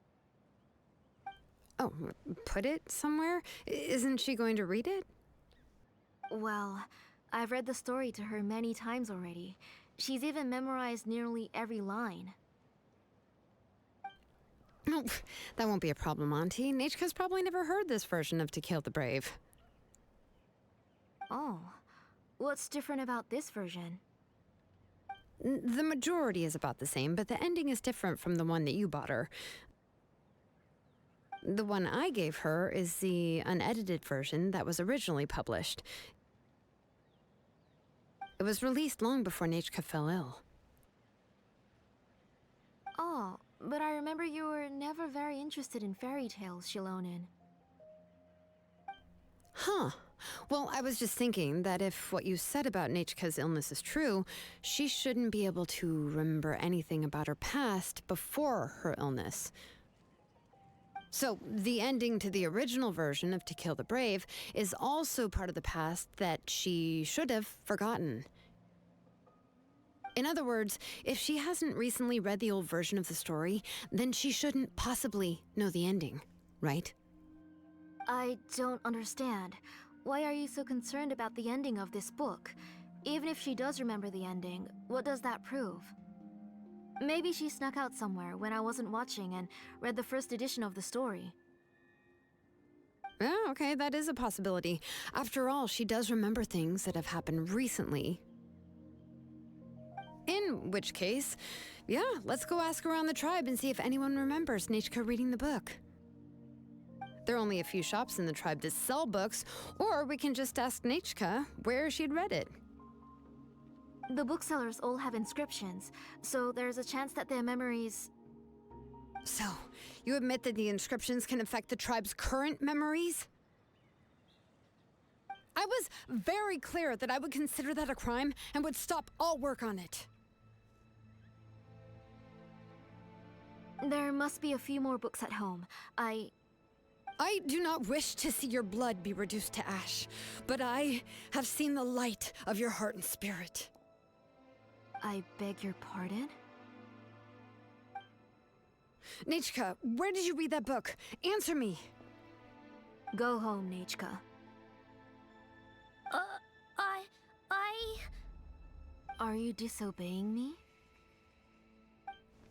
Oh, put it somewhere? Isn't she going to read it? Well, I've read the story to her many times already. She's even memorized nearly every line. No, that won't be a problem, Auntie. Nechka's probably never heard this version of To Kill the Brave. Oh, what's different about this version? The majority is about the same, but the ending is different from the one that you bought her. The one I gave her is the unedited version that was originally published. It was released long before Nechka fell ill. Oh, but I remember you were never very interested in fairy tales, xilonen. Huh. Well, I was just thinking that if what you said about Nechka's illness is true, she shouldn't be able to remember anything about her past before her illness. So, the ending to the original version of To Kill the Brave is also part of the past that she should have forgotten. In other words, if she hasn't recently read the old version of the story, then she shouldn't possibly know the ending, right? I don't understand. Why are you so concerned about the ending of this book? Even if she does remember the ending, what does that prove? Maybe she snuck out somewhere when I wasn't watching and read the first edition of the story. Yeah, okay, that is a possibility. After all, she does remember things that have happened recently. In which case, yeah, let's go ask around the tribe and see if anyone remembers Nechka reading the book. There are only a few shops in the tribe that sell books, or we can just ask Nechka where she'd read it. The booksellers all have inscriptions, so there's a chance that their memories... So, you admit that the inscriptions can affect the tribe's current memories? I was very clear that I would consider that a crime and would stop all work on it. There must be a few more books at home. I do not wish to see your blood be reduced to ash, but I have seen the light of your heart and spirit. I beg your pardon? Nechka, where did you read that book? Answer me. Go home, Nechka. Are you disobeying me?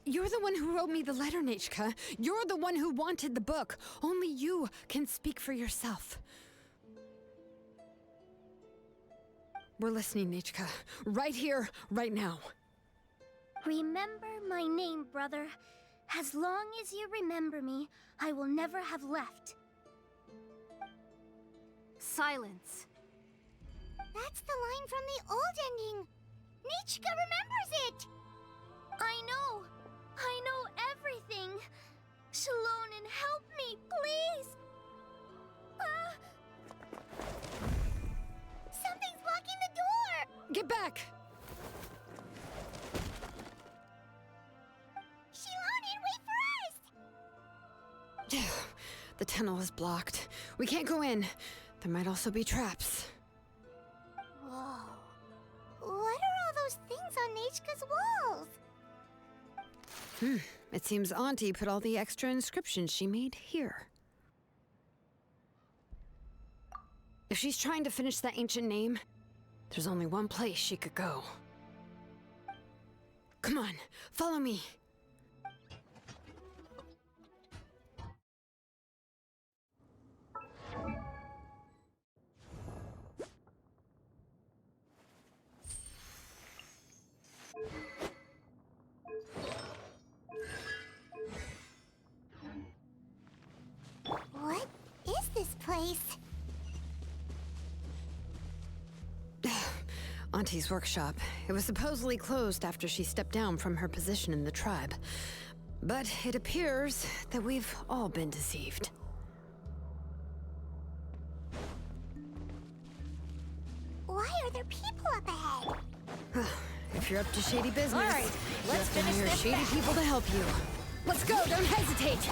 You're the one who wrote me the letter, Nechka. You're the one who wanted the book. Only you can speak for yourself. We're listening, Nechka. Right here, right now. Remember my name, brother. As long as you remember me, I will never have left. Silence. That's the line from the old ending. Nechka remembers it. I know everything. Xilonen, help me, please. Something's blocking the door. Get back! Xilonen, wait for us. The tunnel is blocked. We can't go in. There might also be traps. Whoa. What are all those things on Nechka's walls? It seems Auntie put all the extra inscriptions she made here. If she's trying to finish that ancient name, there's only one place she could go. Come on, follow me. What is this place? Auntie's workshop. It was supposedly closed after she stepped down from her position in the tribe. But it appears that we've all been deceived. Why are there people up ahead? If you're up to shady business, All right, let's you have to finish hire this shady fast. people to help you. Let's go, don't hesitate!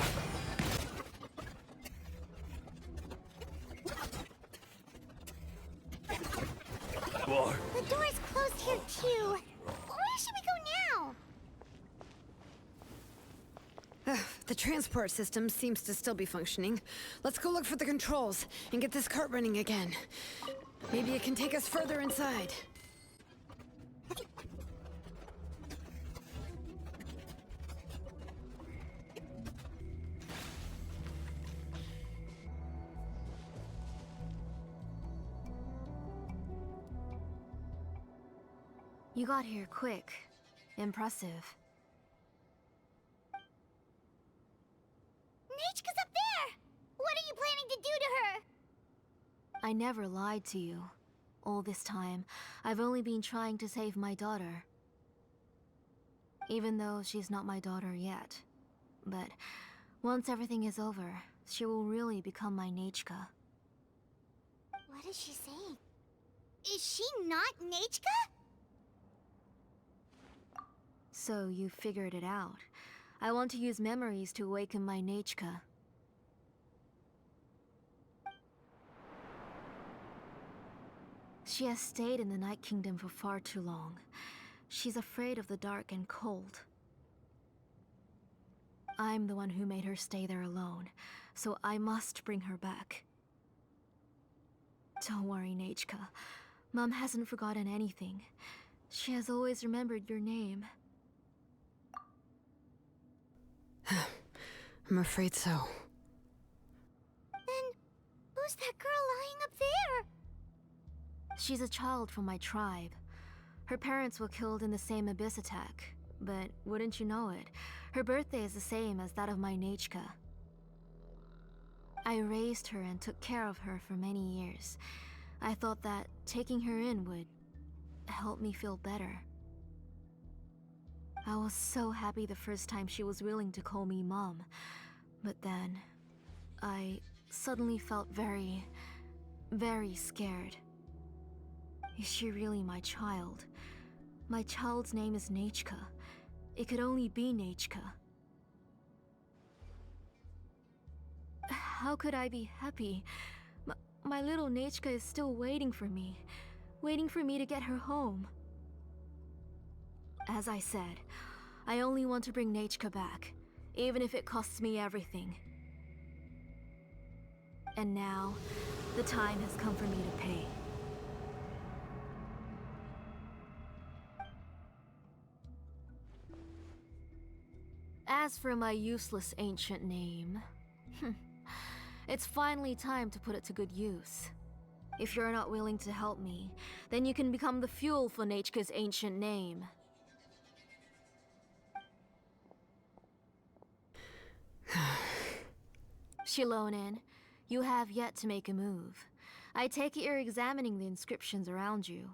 More. The door's closed here too. Where should we go now? The transport system seems to still be functioning. Let's go look for the controls and get this cart running again. Maybe it can take us further inside. You got here quick. Impressive. Nechka's up there! I never lied to you. All this time, I've only been trying to save my daughter. Even though she's not my daughter yet. But once everything is over, she will really become my Nechka. What is she saying? Is she not Nechka? So you figured it out. I want to use memories to awaken my Nechka. She has stayed in the Night Kingdom for far too long. She's afraid of the dark and cold. I'm the one who made her stay there alone, so I must bring her back. Don't worry, Nechka. Mom hasn't forgotten anything. She has always remembered your name. I'm afraid so. Then, who's that girl lying up there? She's a child from my tribe. Her parents were killed in the same abyss attack. But wouldn't you know it, her birthday is the same as that of my Nechka. I raised her and took care of her for many years. I thought that taking her in would help me feel better. I was so happy the first time she was willing to call me Mom. But then, I suddenly felt very, very scared. Is she really my child? My child's name is Nechka. It could only be Nechka. How could I be happy? My little Nechka is still waiting for me to get her home. As I said, I only want to bring Nechka back, even if it costs me everything. And now, the time has come for me to pay. As for my useless ancient name, it's finally time to put it to good use. If you're not willing to help me, then you can become the fuel for Nechka's ancient name. Xilonen, you have yet to make a move. I take it you're examining the inscriptions around you.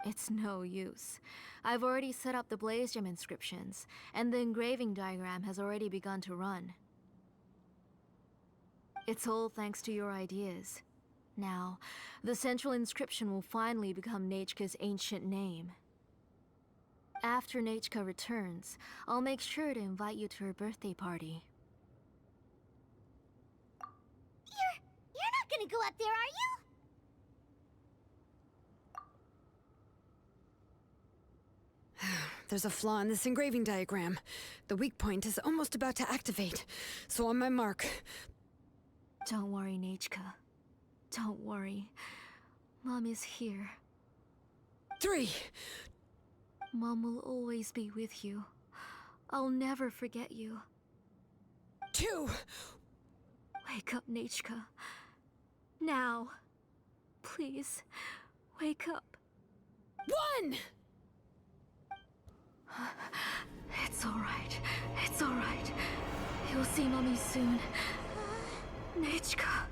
It's no use. I've already set up the blaze gem inscriptions, and the engraving diagram has already begun to run. It's all thanks to your ideas. Now, the central inscription will finally become Nechka's ancient name. After Nechka returns, I'll make sure to invite you to her birthday party. You're not gonna go up there, are you? There's a flaw in this engraving diagram. The weak point is almost about to activate. So on my mark. Don't worry, Nechka. Don't worry. Mom is here. 3. Mom will always be with you. I'll never forget you. 2. Wake up, Nechka. Now. Please, wake up. 1! It's alright. It's alright. You'll see Mommy soon. Nechka.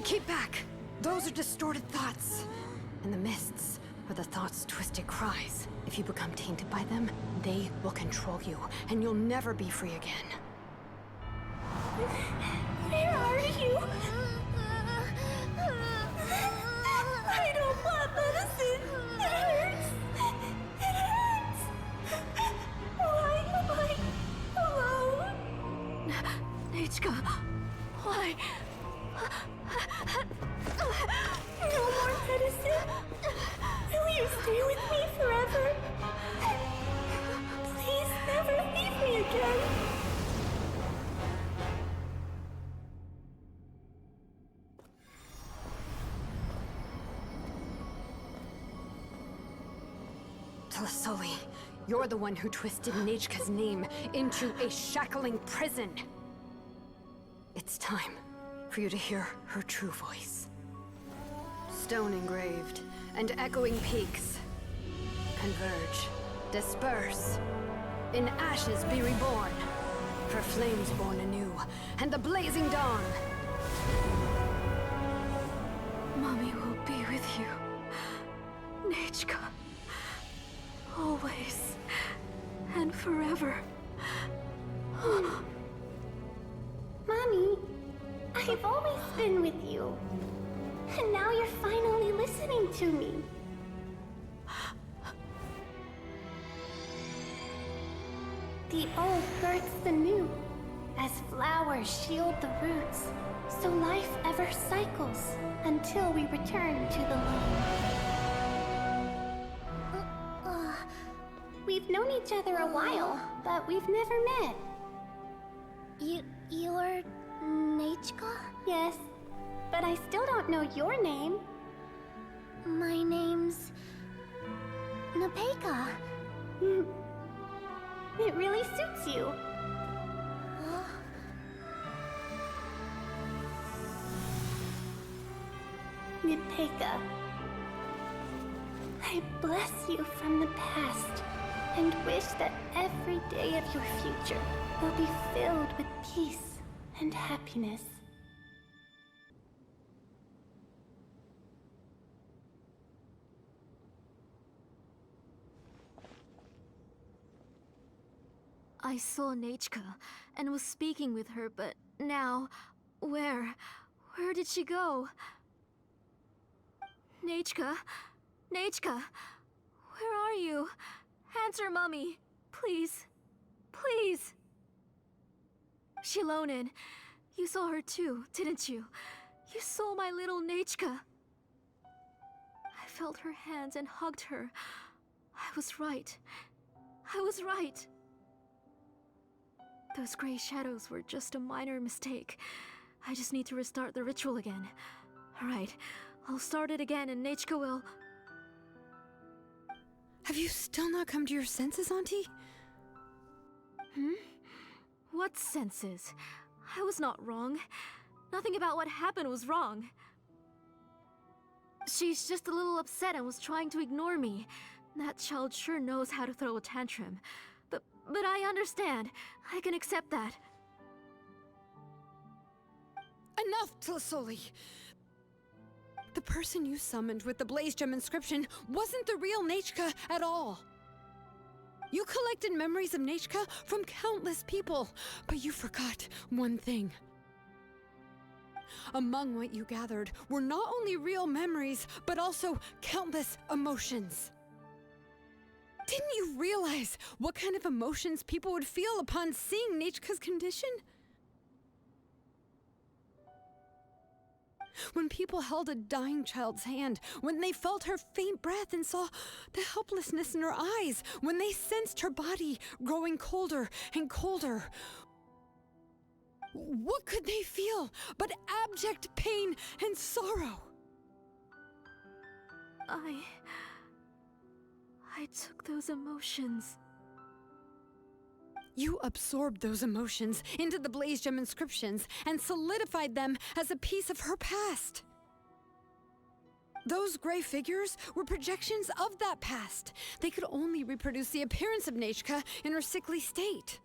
Keep back! Those are distorted thoughts. And the mists are the thoughts' twisted cries. If you become tainted by them, they will control you, and you'll never be free again. Where are you? I don't want medicine. It hurts. It hurts. Why am I alone? Nechka, why? No more medicine. Will you stay with me forever? Please never leave me again. Telasoli, you're the one who twisted Nechka's name into a shackling prison. It's time for you to hear her true voice. Stone engraved and echoing peaks converge, disperse, in ashes be reborn, for flames born anew, and the blazing dawn. Mommy will be with you. Nechka. Always. And forever. Mommy, I've always been with you. And now you're finally listening to me. The old births the new, as flowers shield the roots, so life ever cycles until we return to the loam. We've known each other a while, but we've never met. You're Nechka? Yes, but I still don't know your name. My name's Nepeka. It really suits you. Nepeka, I bless you from the past and wish that every day of your future will be filled with peace and happiness. I saw Nechka and was speaking with her, but now, where did she go? Nechka? Nechka? Where are you? Answer, Mummy. Please. Please. Xilonen, you saw her too, didn't you? You saw my little Nechka. I felt her hands and hugged her. I was right. I was right. Those gray shadows were just a minor mistake. I just need to restart the ritual again. Alright, I'll start it again and Nechka will... Have you still not come to your senses, Auntie? What senses? I was not wrong. Nothing about what happened was wrong. She's just a little upset and was trying to ignore me. That child sure knows how to throw a tantrum. But I understand. I can accept that. Enough, Tlisoli! The person you summoned with the Blaze Gem inscription wasn't the real Nechka at all. You collected memories of Nechka from countless people, but you forgot one thing. Among what you gathered were not only real memories, but also countless emotions. Didn't you realize what kind of emotions people would feel upon seeing Nechka's condition? When people held a dying child's hand, when they felt her faint breath and saw the helplessness in her eyes, when they sensed her body growing colder and colder, what could they feel but abject pain and sorrow? I took those emotions. You absorbed those emotions into the Blaze Gem inscriptions and solidified them as a piece of her past. Those gray figures were projections of that past. They could only reproduce the appearance of Nechka in her sickly state.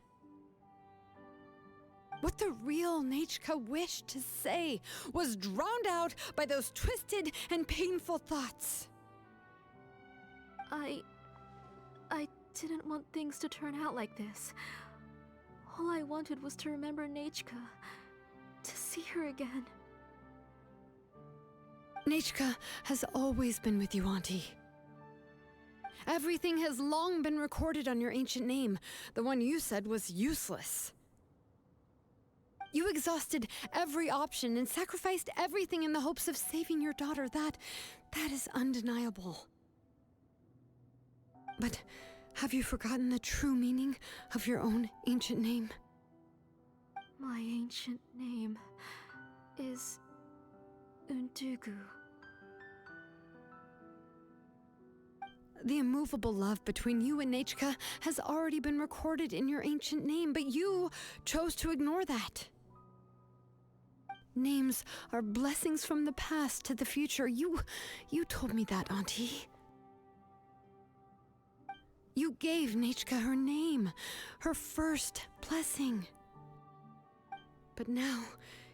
What the real Nechka wished to say was drowned out by those twisted and painful thoughts. I didn't want things to turn out like this. All I wanted was to remember Nechka, to see her again. Nechka has always been with you, Auntie. Everything has long been recorded on your ancient name, the one you said was useless. You exhausted every option and sacrificed everything in the hopes of saving your daughter. That is undeniable. But have you forgotten the true meaning of your own ancient name? My ancient name is Undugu. The immovable love between you and Nechka has already been recorded in your ancient name, but you chose to ignore that. Names are blessings from the past to the future. You told me that, Auntie. You gave Nechka her name, her first blessing. But now,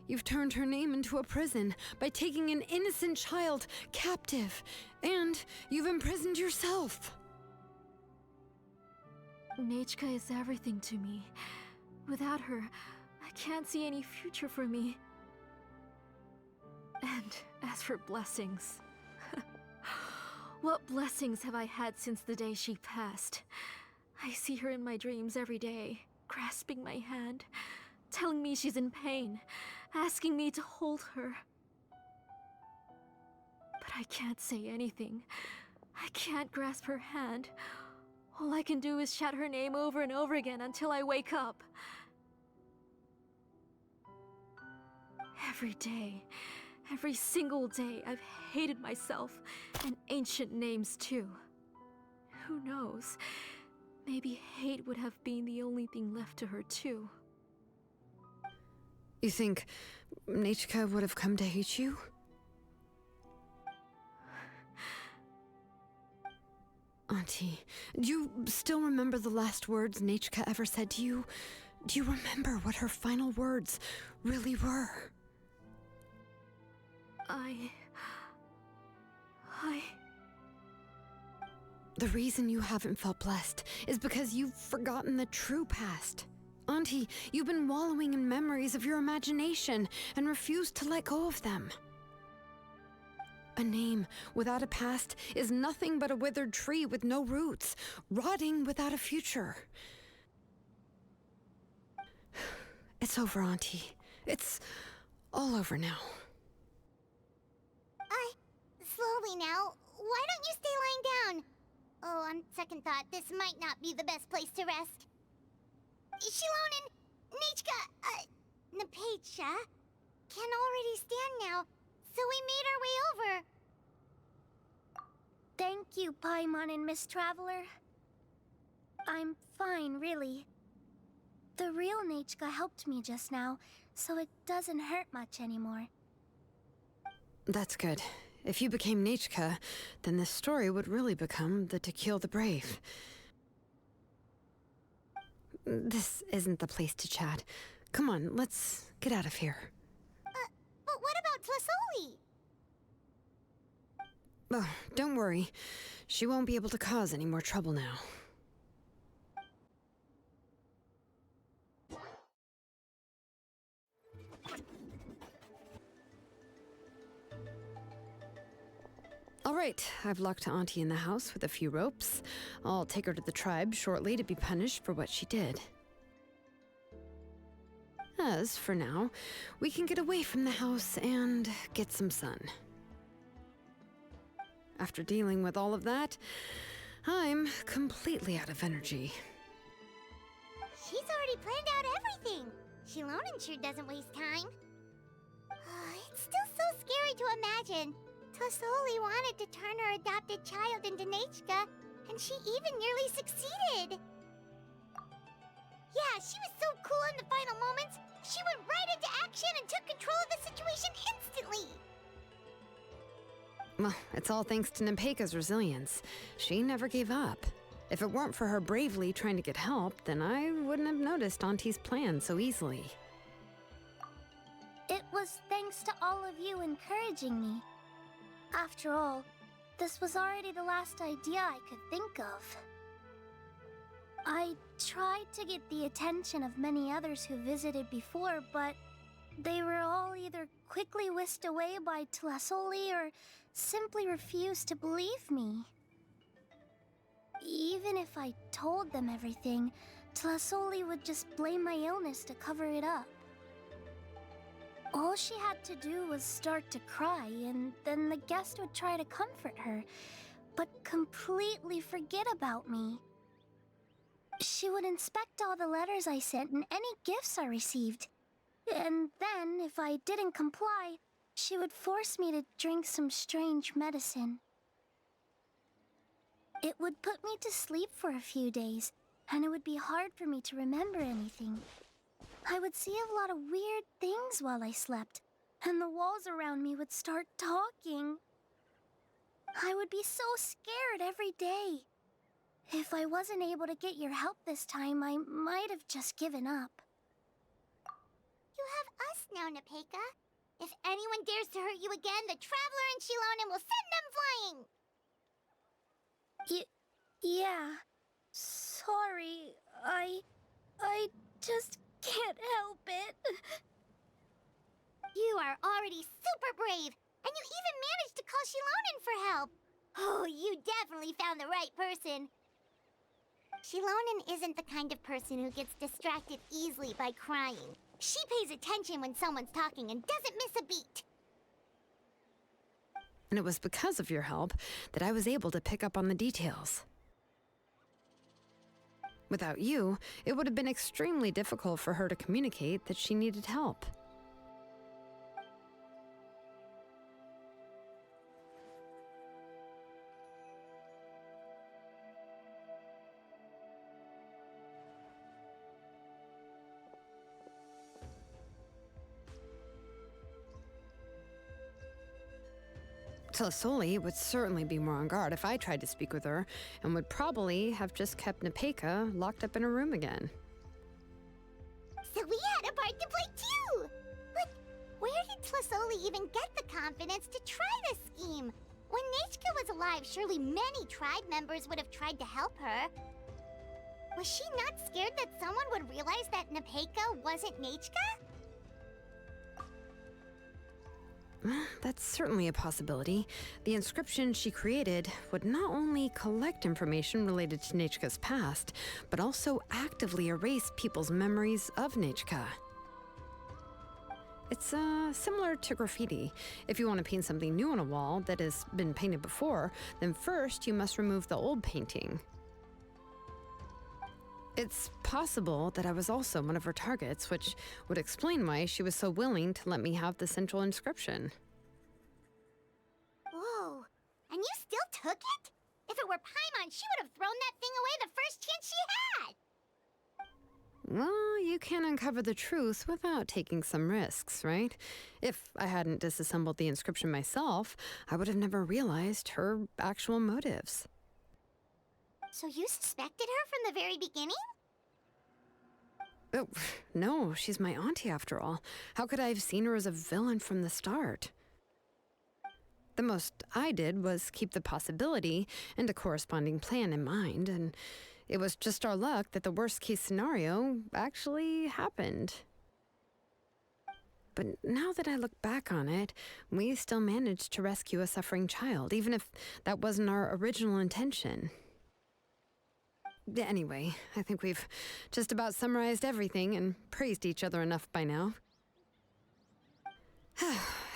you've turned her name into a prison by taking an innocent child captive, and you've imprisoned yourself. Nechka is everything to me. Without her, I can't see any future for me. And as for blessings... what blessings have I had since the day she passed? I see her in my dreams every day, grasping my hand, telling me she's in pain, asking me to hold her. But I can't say anything. I can't grasp her hand. All I can do is shout her name over and over again until I wake up. Every day, every single day, I've hated myself, and ancient names too. Who knows? Maybe hate would have been the only thing left to her too. You think Nechka would have come to hate you? Auntie, do you still remember the last words Nechka ever said to you? Do you remember what her final words really were? The reason you haven't felt blessed is because you've forgotten the true past. Auntie, you've been wallowing in memories of your imagination and refused to let go of them. A name without a past is nothing but a withered tree with no roots, rotting without a future. It's over, Auntie. It's all over now. Slowly now. Why don't you stay lying down? Oh, on second thought, this might not be the best place to rest. Xilonen, Nechka, Napecha can already stand now, so we made our way over. Thank you, Paimon and Miss Traveler. I'm fine, really. The real Nechka helped me just now, so it doesn't hurt much anymore. That's good. If you became Nechka, then this story would really become the To Kill the Brave. This isn't the place to chat. Come on, let's get out of here. But what about Tlasoli? Oh, don't worry. She won't be able to cause any more trouble now. All right, I've locked Auntie in the house with a few ropes. I'll take her to the tribe shortly to be punished for what she did. As for now, we can get away from the house and get some sun. After dealing with all of that, I'm completely out of energy. She's already planned out everything. Xilonen sure doesn't waste time. It's still so scary to imagine. Tlasoli wanted to turn her adopted child into Nechka, and she even nearly succeeded. Yeah, she was so cool in the final moments. She went right into action and took control of the situation instantly. Well, it's all thanks to Nempeka's resilience. She never gave up. If it weren't for her bravely trying to get help, then I wouldn't have noticed Auntie's plan so easily. It was thanks to all of you encouraging me. After all, this was already the last idea I could think of. I tried to get the attention of many others who visited before, but they were all either quickly whisked away by Tlasoli or simply refused to believe me. Even if I told them everything, Tlasoli would just blame my illness to cover it up. All she had to do was start to cry, and then the guest would try to comfort her, but completely forget about me. She would inspect all the letters I sent and any gifts I received. And then, if I didn't comply, she would force me to drink some strange medicine. It would put me to sleep for a few days, and it would be hard for me to remember anything. I would see a lot of weird things while I slept, and the walls around me would start talking. I would be so scared every day. If I wasn't able to get your help this time, I might have just given up. You have us now, Nepeka. If anyone dares to hurt you again, the Traveler and Xilonen will send them flying! Yeah. Sorry, I just can't help it. You are already super brave, and you even managed to call Xilonen for help. Oh, you definitely found the right person. Xilonen isn't the kind of person who gets distracted easily by crying. She pays attention when someone's talking and doesn't miss a beat. And it was because of your help that I was able to pick up on the details. Without you, it would have been extremely difficult for her to communicate that she needed help. Tlisoli would certainly be more on guard if I tried to speak with her, and would probably have just kept Nepeka locked up in a room again. So we had a part to play too! But where did Tlisoli even get the confidence to try this scheme? When Nechka was alive, surely many tribe members would have tried to help her. Was she not scared that someone would realize that Nepeka wasn't Nechka? That's certainly a possibility. The inscription she created would not only collect information related to Nechka's past, but also actively erase people's memories of Nechka. It's similar to graffiti. If you want to paint something new on a wall that has been painted before, then first you must remove the old painting. It's possible that I was also one of her targets, which would explain why she was so willing to let me have the central inscription. Whoa, and you still took it? If it were Paimon, she would have thrown that thing away the first chance she had! Well, you can't uncover the truth without taking some risks, right? If I hadn't disassembled the inscription myself, I would have never realized her actual motives. So you suspected her from the very beginning? Oh, no, she's my auntie after all. How could I have seen her as a villain from the start? The most I did was keep the possibility and a corresponding plan in mind, and it was just our luck that the worst-case scenario actually happened. But now that I look back on it, we still managed to rescue a suffering child, even if that wasn't our original intention. Anyway, I think we've just about summarized everything and praised each other enough by now.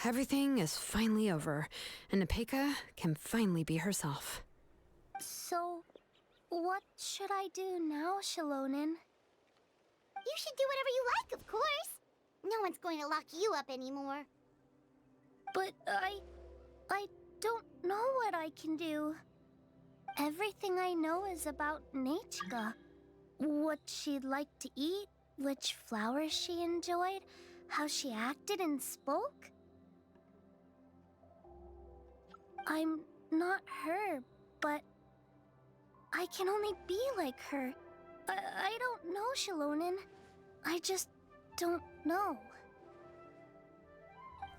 Everything is finally over, and Nepeka can finally be herself. So, what should I do now, Xilonen? You should do whatever you like, of course. No one's going to lock you up anymore. But I don't know what I can do. Everything I know is about Nechka. What she'd like to eat, which flowers she enjoyed, how she acted and spoke. I'm not her, but I can only be like her. I don't know, Xilonen. I just don't know.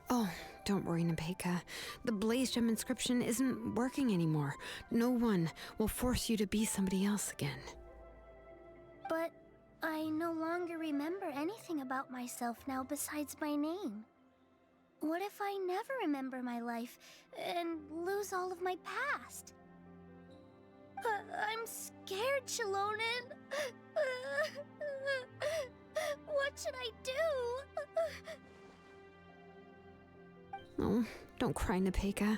Oh, don't worry, Nepeka. The Blaze Gem inscription isn't working anymore. No one will force you to be somebody else again. But I no longer remember anything about myself now besides my name. What if I never remember my life and lose all of my past? I'm scared, Xilonen. What should I do? Oh, don't cry, Nepeka.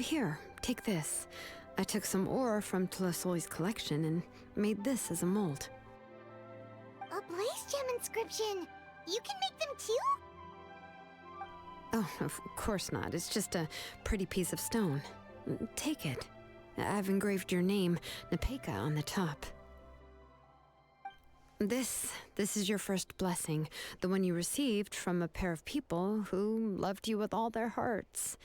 Here, take this. I took some ore from Tlisoli's collection and made this as a mold. A Blaze Gem inscription! You can make them too? Oh, of course not. It's just a pretty piece of stone. Take it. I've engraved your name, Nepeka, on the top. This is your first blessing, the one you received from a pair of people who loved you with all their hearts.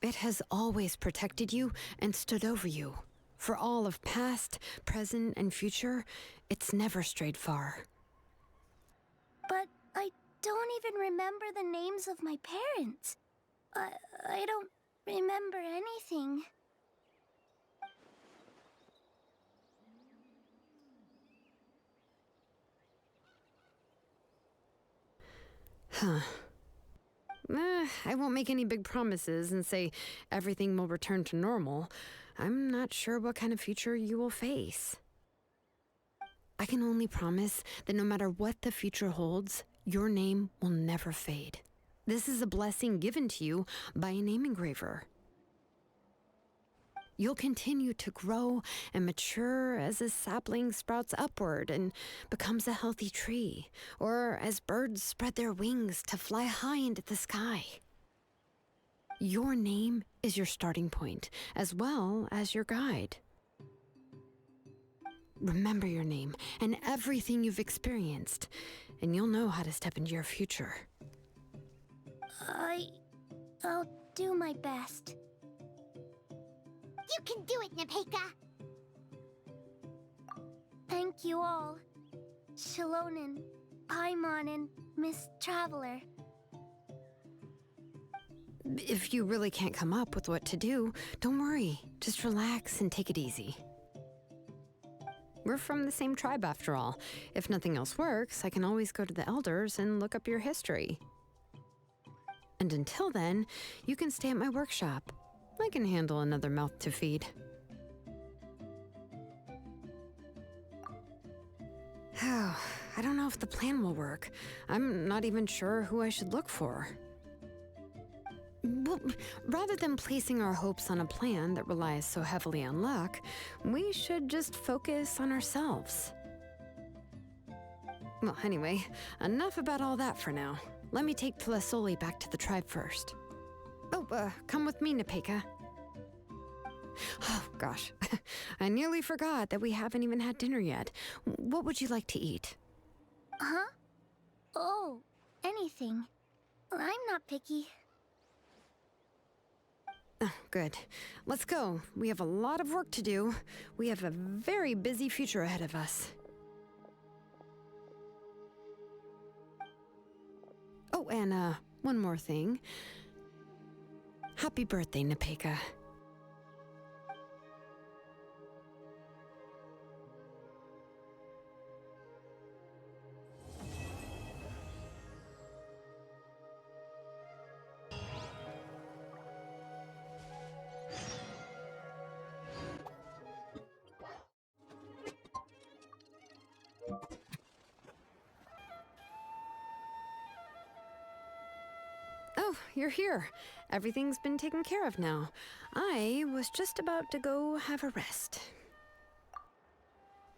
It has always protected you and stood over you. For all of past, present, and future, it's never strayed far. But I don't even remember the names of my parents. I don't remember anything. Huh. I won't make any big promises and say everything will return to normal. I'm not sure what kind of future you will face. I can only promise that no matter what the future holds, your name will never fade. This is a blessing given to you by a name engraver. You'll continue to grow and mature as a sapling sprouts upward and becomes a healthy tree, or as birds spread their wings to fly high into the sky. Your name is your starting point, as well as your guide. Remember your name and everything you've experienced, and you'll know how to step into your future. I'll do my best. You can do it, Nepeka! Thank you all. Xilonen, Paimon, and Miss Traveler. If you really can't come up with what to do, don't worry. Just relax and take it easy. We're from the same tribe after all. If nothing else works, I can always go to the elders and look up your history. And until then, you can stay at my workshop. I can handle another mouth to feed. Oh, I don't know if the plan will work. I'm not even sure who I should look for. Well, rather than placing our hopes on a plan that relies so heavily on luck, we should just focus on ourselves. Well, anyway, enough about all that for now. Let me take Tlasoli back to the tribe first. Oh, come with me, Nepeka. Oh, gosh. I nearly forgot that we haven't even had dinner yet. What would you like to eat? Huh? Oh, anything. I'm not picky. Oh, good. Let's go. We have a lot of work to do. We have a very busy future ahead of us. Oh, and one more thing. Happy birthday, Nepeka. Oh, you're here. Everything's been taken care of now. I was just about to go have a rest.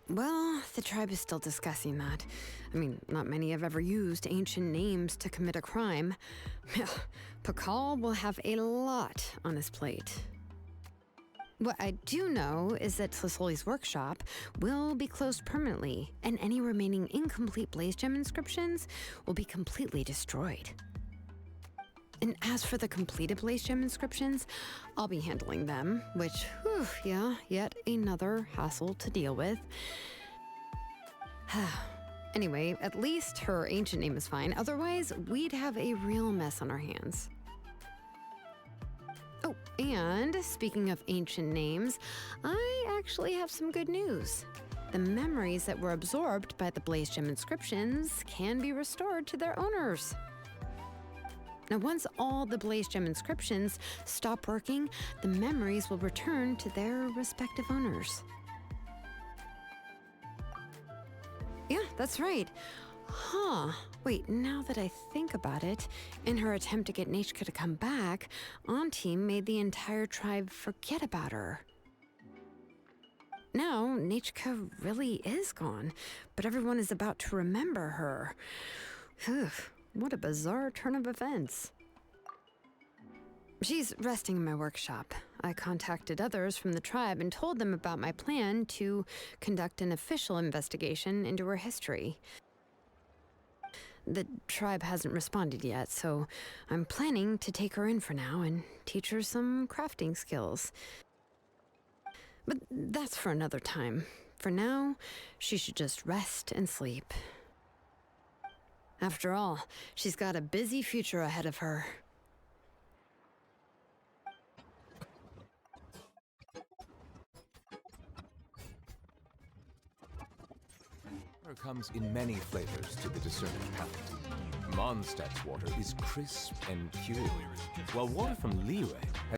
Well, the tribe is still discussing that. I mean, not many have ever used ancient names to commit a crime. Pakal will have a lot on his plate. What I do know is that Tlasoli's workshop will be closed permanently, and any remaining incomplete Blaze Gem inscriptions will be completely destroyed. And as for the completed Blaze Gem inscriptions, I'll be handling them, which, whew, yeah, yet another hassle to deal with. Anyway, at least her ancient name is fine. Otherwise, we'd have a real mess on our hands. Oh, and speaking of ancient names, I actually have some good news. The memories that were absorbed by the Blaze Gem inscriptions can be restored to their owners. Now, once all the Blaze Gem inscriptions stop working, the memories will return to their respective owners. Yeah, that's right. Huh. Wait, now that I think about it, in her attempt to get Nechka to come back, Auntie made the entire tribe forget about her. Now, Nechka really is gone, but everyone is about to remember her. Whew. What a bizarre turn of events. She's resting in my workshop. I contacted others from the tribe and told them about my plan to conduct an official investigation into her history. The tribe hasn't responded yet, so I'm planning to take her in for now and teach her some crafting skills. But that's for another time. For now, she should just rest and sleep. After all, she's got a busy future ahead of her. Water comes in many flavors to the discerning palate. Mondstadt's water is crisp and pure, while water from Liyue has